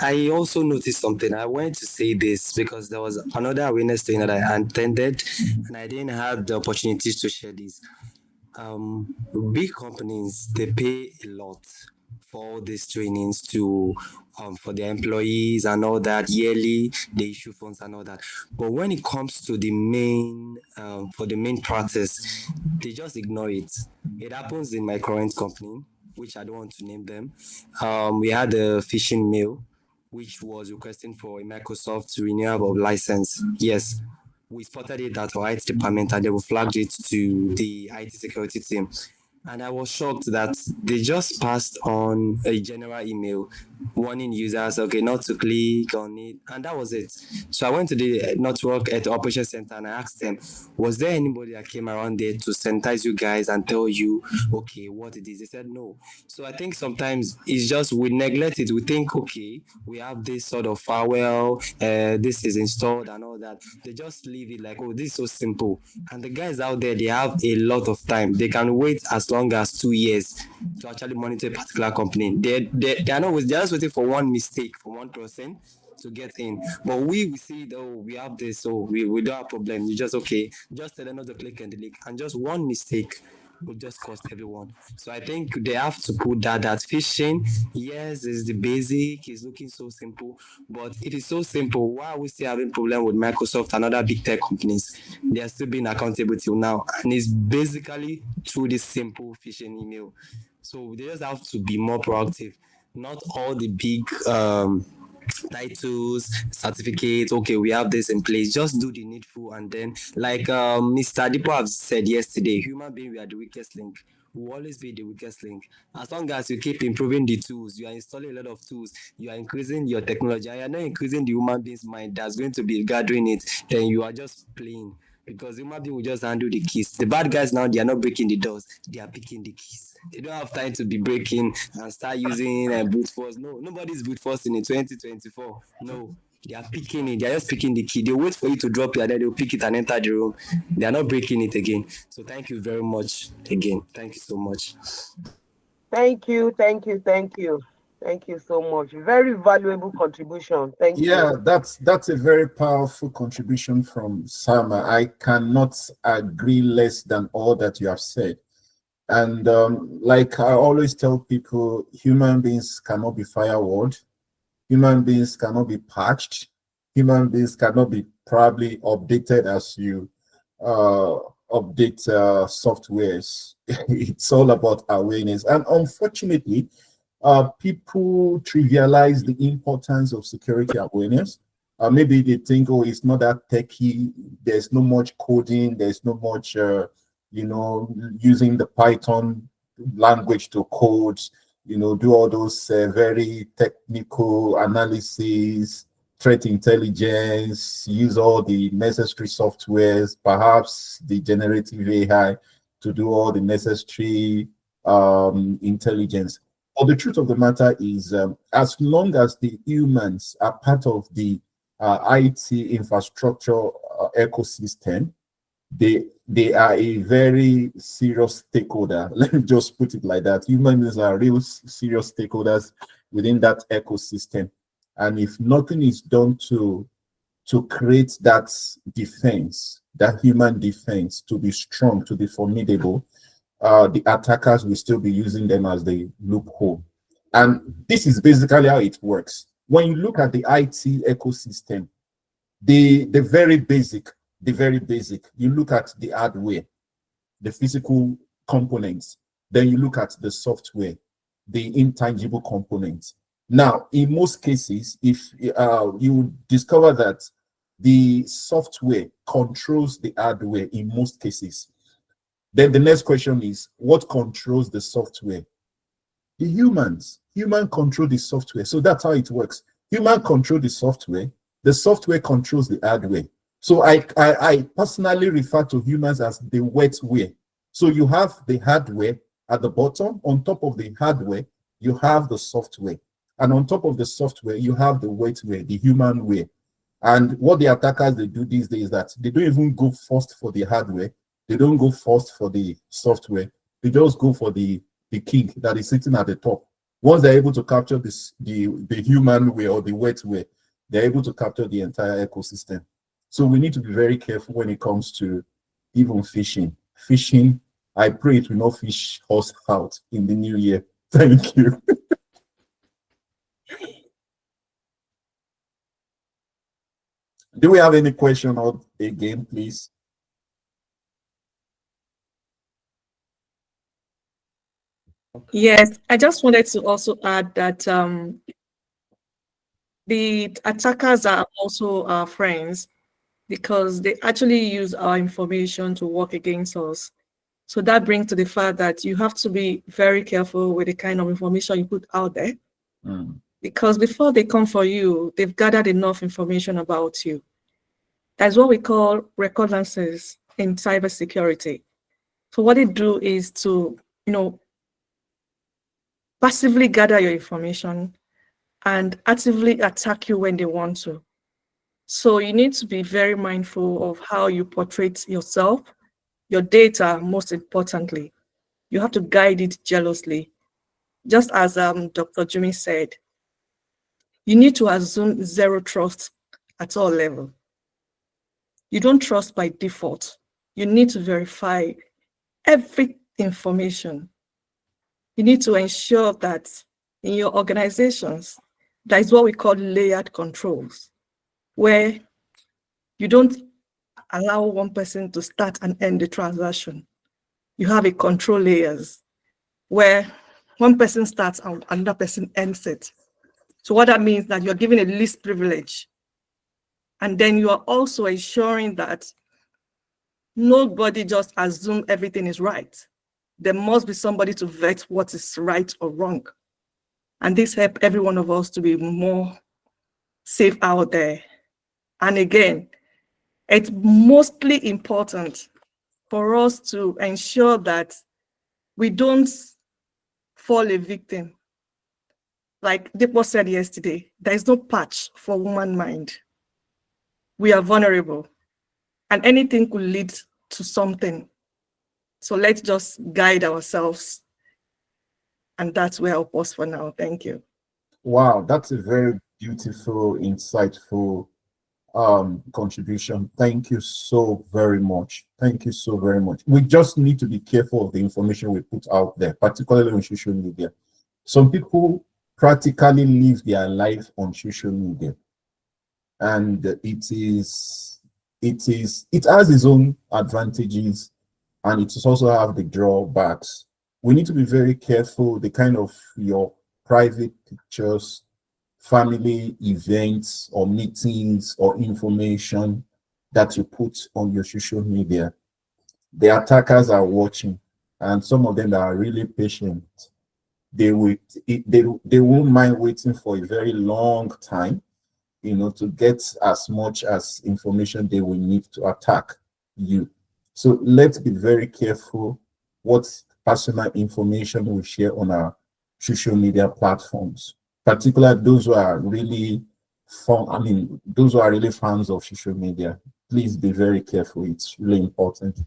I also noticed something. I wanted to say this because there was another awareness thing that I attended, and I didn't have the opportunities to share this. Um, Big companies they pay a lot for all these trainings to for their employees and all that yearly. They issue funds and all that. But when it comes to the main for the main practice, they just ignore it. It happens in my current company, which I don't want to name them. We had a phishing mail which was requesting for a Microsoft renewal of license. Yes, we spotted it at our IT department and they flagged it to the IT security team. And I was shocked that they just passed on a general email warning users, okay, not to click on it. And that was it. So I went to the network at the operation center and I asked them, was there anybody that came around there to sanitize you guys and tell you, okay, what it is? They said no. So I think sometimes it's just we neglect it. We think, okay, we have this sort of firewall, this is installed and all that. They just leave it like, oh, this is so simple. And the guys out there, they have a lot of time. They can wait as long as 2 years to actually monitor a particular company. They are not they're just waiting for one mistake from one person to get in. But we see though we have this, so we don't have problem. You just okay, just tell them not to click and delete, and just one mistake will just cost everyone. So I think they have to put that fishing, yes, is the basic, it's looking so simple. But if it's so simple, why are we still having problem with Microsoft and other big tech companies? They are still being accountable till now. And it's basically through this simple phishing email. So they just have to be more proactive. Not all the big titles, certificates. Okay, we have this in place. Just do the needful, and then, like Mr. Dipo have said yesterday, human being we are the weakest link. We will always be the weakest link. As long as you keep improving the tools, you are installing a lot of tools, you are increasing your technology, and you are not increasing the human being's mind that's going to be gathering it, then you are just playing. Because human being will just handle the keys. The bad guys now, they are not breaking the doors, they are picking the keys. They don't have time to be breaking and start using brute force. No, nobody's brute force in 2024. No, they are picking it. They are just picking the key. They wait for you to drop it and then they'll pick it and enter the room. They are not breaking it again. So thank you very much again. Thank you so much. Thank you, thank you, thank you. Thank you so much. Very valuable contribution. Thank Yeah, you. that's a very powerful contribution from Sama. I cannot agree less than all that you have said. And like I always tell people, human beings cannot be firewalled. Human beings cannot be patched. Human beings cannot be probably updated as you uh, update softwares. It's all about awareness. And unfortunately, people trivialize the importance of security awareness. Maybe they think, oh, it's not that techy. There's no much coding. There's no much, using the Python language to code, do all those very technical analysis, threat intelligence, use all the necessary softwares, perhaps the generative AI to do all the necessary intelligence. But the truth of the matter is, as long as the humans are part of the IT infrastructure ecosystem, they are a very serious stakeholder. Let me just put it like that. Humans are real serious stakeholders within that ecosystem. And if nothing is done to create that defense, that human defense, to be strong, to be formidable, the attackers will still be using them as the loophole. And this is basically how it works. When you look at the IT ecosystem, the very basic, you look at the hardware, the physical components, then you look at the software, the intangible components. Now, in most cases, if you discover that the software controls the hardware in most cases, then the next question is, what controls the software? The humans. Human control the software. So that's how it works. Human control the software controls the hardware. So I personally refer to humans as the wetware. So you have the hardware at the bottom. On top of the hardware, you have the software. And on top of the software, you have the wetware, the humanware. And what the attackers they do these days is that they don't even go first for the hardware. They don't go first for the software. They just go for the king that is sitting at the top. Once they're able to capture the human way or the wet way, they're able to capture the entire ecosystem. So we need to be very careful when it comes to even fishing. Fishing, I pray it will not fish us out in the new year. Thank you. Do we have any question or again, please? Yes, I just wanted to also add that the attackers are also our friends because they actually use our information to work against us. So that brings to the fact that you have to be very careful with the kind of information you put out there because before they come for you, they've gathered enough information about you. That's what we call reconnaissance in cybersecurity. So what they do is to, passively gather your information and actively attack you when they want to. So you need to be very mindful of how you portray yourself, your data, most importantly. You have to guide it jealously. Just as Dr. Jimmy said, you need to assume zero trust at all levels. You don't trust by default. You need to verify every information. You need to ensure that in your organizations, that is what we call layered controls, where you don't allow one person to start and end the transaction. You have a control layers where one person starts and another person ends it. So what that means that you're giving a least privilege. And then you are also ensuring that nobody just assume everything is right. There must be somebody to vet what is right or wrong. And this helps every one of us to be more safe out there. And again, it's mostly important for us to ensure that we don't fall a victim. Like Deepo said yesterday, there is no patch for human mind. We are vulnerable and anything could lead to something. So let's just guide ourselves. And that's where I'll pause for now. Thank you. Wow, that's a very beautiful, insightful contribution. Thank you so very much. Thank you so very much. We just need to be careful of the information we put out there, particularly on social media. Some people practically live their life on social media, and it has its own advantages, and it also have the drawbacks. We need to be very careful the kind of your private pictures, family events or meetings or information that you put on your social media. The attackers are watching, and some of them that are really patient, they won't mind waiting for a very long time, to get as much as information they will need to attack you. So let's be very careful what personal information we share on our social media platforms, particularly those who are really fun. I mean, those who are really fans of social media. Please be very careful. It's really important.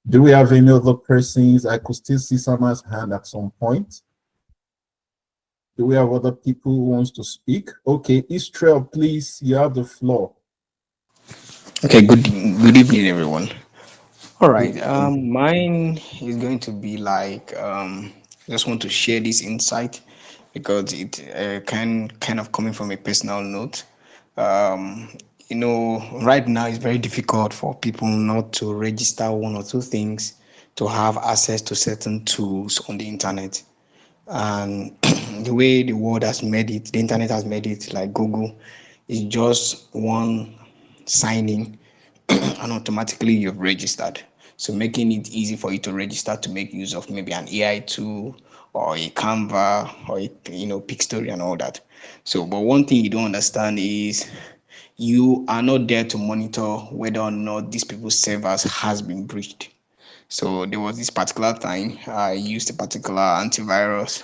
Do we have any other persons? I could still see someone's hand at some point. Do we have other people who wants to speak? Okay, Israel, please, you have the floor. Okay, good evening, everyone. All Good right, evening. mine is going to be like I just want to share this insight because it kind of coming from a personal note. Um, right now it's very difficult for people not to register one or two things to have access to certain tools on the internet. And the way the world has made it, the internet has made it, like Google, is just one signing and automatically you've registered. So making it easy for you to register to make use of maybe an AI tool or a Canva or a Pixtory and all that. So, but one thing you don't understand is you are not there to monitor whether or not these people's servers has been breached. So there was this particular time I used a particular antivirus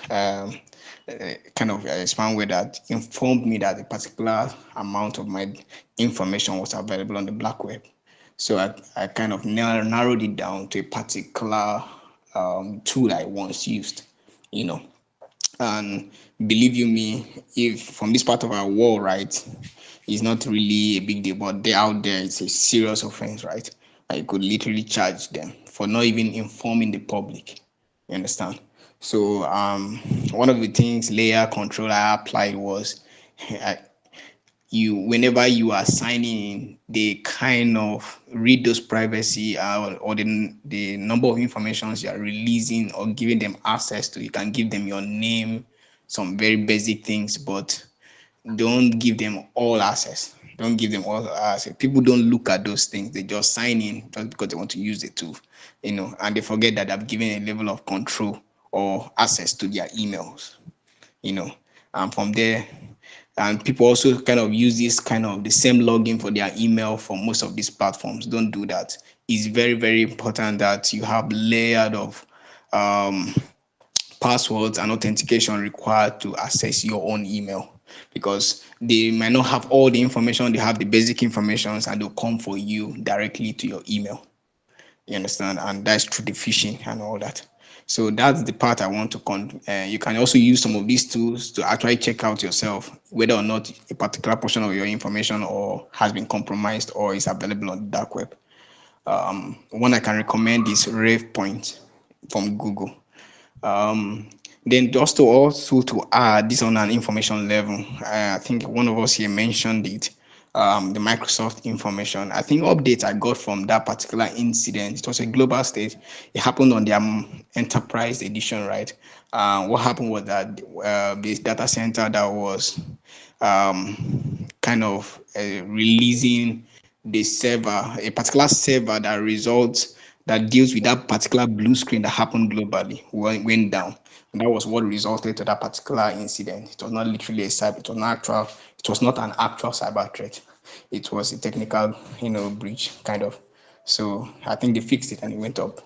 kind of spamware that informed me that a particular amount of my information was available on the black web. So I kind of narrowed it down to a particular tool I once used, you know. And believe you me, if from this part of our world, right, it's not really a big deal, but they out there, it's a serious offense, right? I could literally charge them for not even informing the public. You understand? So one of the things layer control I applied was you whenever you are signing in, they kind of read those privacy or the number of informations you are releasing or giving them access to. You can give them your name, some very basic things, but don't give them all access. Don't give them all access. People don't look at those things. They just sign in just because they want to use the tool, and they forget that they've given a level of control or access to their emails, you know. And from there, and people also kind of use this kind of the same login for their email for most of these platforms. Don't do that. It's very, very important that you have layered of um, passwords and authentication required to access your own email because they might not have all the information, they have the basic information and they'll come for you directly to your email. You understand? And that's through the phishing and all that. So that's the part I want to you can also use some of these tools to actually check out yourself whether or not a particular portion of your information or has been compromised or is available on the dark web. One I can recommend is Rave Point from Google. Um, then just to also to add this on an information level, I think one of us here mentioned it. The Microsoft information. I think updates I got from that particular incident. It was a global stage. It happened on their enterprise edition, right? What happened was that this data center that was kind of releasing the server, a particular server that deals with that particular blue screen that happened globally went down. And that was what resulted to that particular incident. It was not literally a cyber, it was not an actual cyber threat. It was a technical, breach kind of. So I think they fixed it and it went up,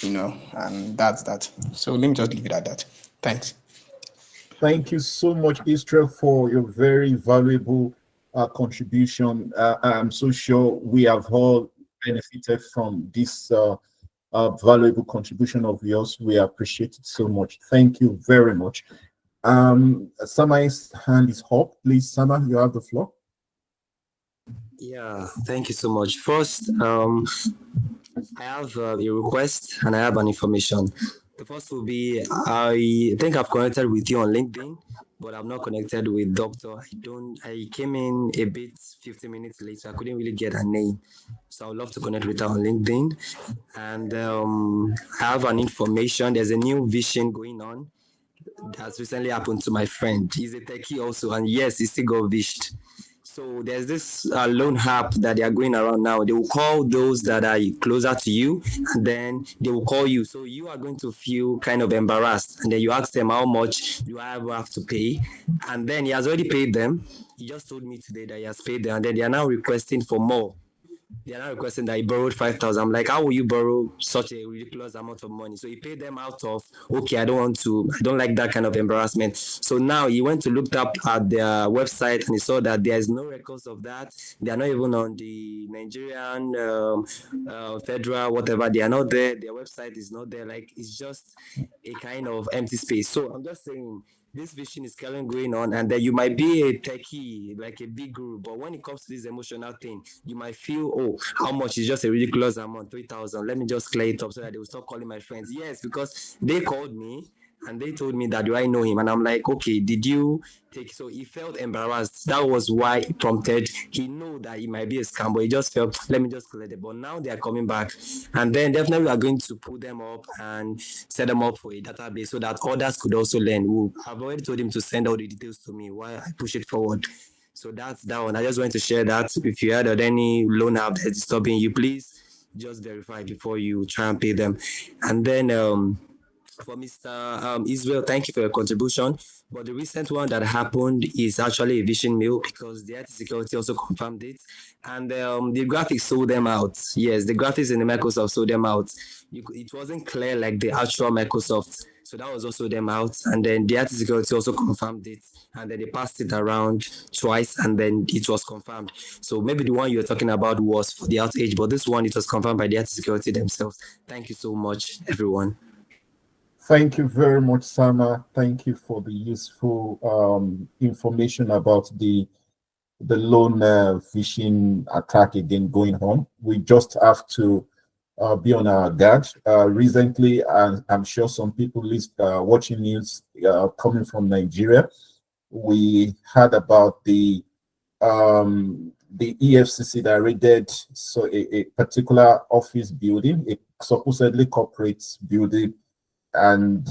and that's that. So let me just leave it at that. Thanks. Thank you so much, Israel, for your very valuable contribution. I'm so sure we have all benefited from this valuable contribution of yours. We appreciate it so much. Thank you very much. Sama's hand is up. Please, Sama, you have the floor. Yeah, thank you so much. First, I have a request and I have an information. The first will be I think I've connected with you on LinkedIn, but I'm not connected with Doctor. I came in a bit 15 minutes late, so I couldn't really get her name. So I would love to connect with her on LinkedIn. And I have an information. There's a new vision going on that's recently happened to my friend. He's a techie also, and yes, he still got vished. So there's this loan app that they are going around now. They will call those that are closer to you, and then they will call you. So you are going to feel kind of embarrassed, and then you ask them how much do I have to pay, and then he has already paid them. He just told me today that he has paid them, and then they are now requesting for more. They are now requesting that he borrowed 5,000. I'm like, how will you borrow such a ridiculous amount of money? So he paid them out of, okay, I don't like that kind of embarrassment. So now he went to look up at their website and he saw that there is no records of that. They are not even on the Nigerian federal, whatever. They are not there. Their website is not there. Like, it's just a kind of empty space. So I'm just saying, this vision is currently going on, and then you might be a techie, like a big guru, but when it comes to this emotional thing, you might feel, oh, how much is just a ridiculous amount, 3,000. Let me just clear it up so that they will stop calling my friends. Yes, because they called me and they told me that, do I know him? And I'm like, okay, did you take? So he felt embarrassed. That was why it prompted. He knew that it might be a scam, but he just felt, let me just clear it. But now they are coming back, and then definitely we are going to pull them up and set them up for a database so that others could also learn. I've already told him to send all the details to me while I push it forward. So that's that one. I just want to share that. If you heard of any loan app that is stopping you, please just verify before you try and pay them. And then for Mr. Israel, thank you for your contribution. But the recent one that happened is actually a vision mail because the IT security also confirmed it. And the graphics sold them out. Yes, the graphics in the Microsoft sold them out. It wasn't clear like the actual Microsoft. So that was also them out. And then the IT security also confirmed it. And then they passed it around twice and then it was confirmed. So maybe the one you're talking about was for the outage, but this one, it was confirmed by the IT security themselves. Thank you so much, everyone. Thank you very much, Sama. Thank you for the useful information about the lone phishing attack again going on. We just have to be on our guard. Recently, I'm sure some people watching news coming from Nigeria. We heard about the EFCC that raided a particular office building, a supposedly corporate building, and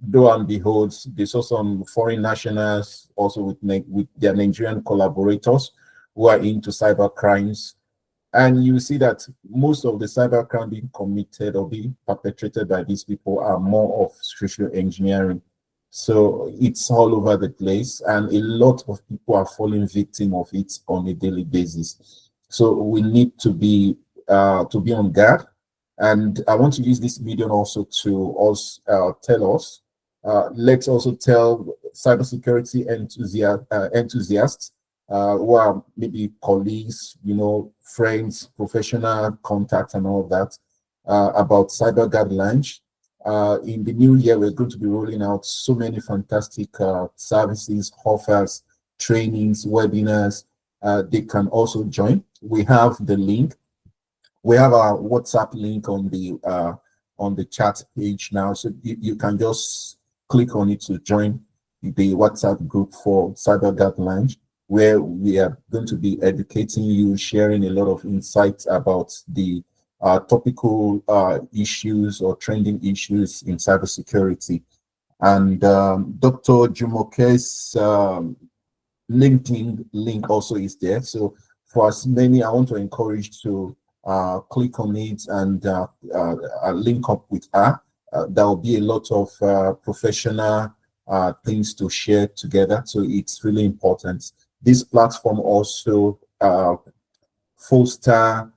lo and behold, they saw some foreign nationals also with their Nigerian collaborators who are into cyber crimes. And you see that most of the cyber crime being committed or being perpetrated by these people are more of social engineering. So it's all over the place, and a lot of people are falling victim of it on a daily basis. So we need to be on guard. And I want to use this medium also to tell us, let's also tell cybersecurity enthusiasts who are maybe colleagues, friends, professional contacts, and all of that about CyberGuard Launch. In the new year, we're going to be rolling out so many fantastic services, offers, trainings, webinars. They can also join. We have the link. We have our WhatsApp link on the chat page now, so you can just click on it to join the WhatsApp group for CyberGuard Launch, where we are going to be educating you, sharing a lot of insights about the topical issues or trending issues in cybersecurity. And Dr. Jumoke's LinkedIn link also is there. So for as many, I want to encourage to click on it and link up with her. There will be a lot of professional things to share together. So it's really important. This platform also foster,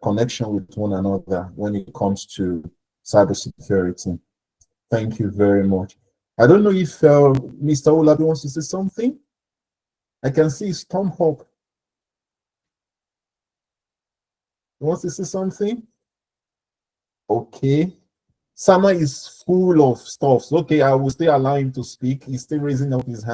connection with one another when it comes to cybersecurity. Thank you very much. I don't know if Mr. Olabi wants to say something. I can see his thumb up. He wants to say something? Okay. Sama is full of stuff. Okay, I will still allow him to speak. He's still raising up his hand.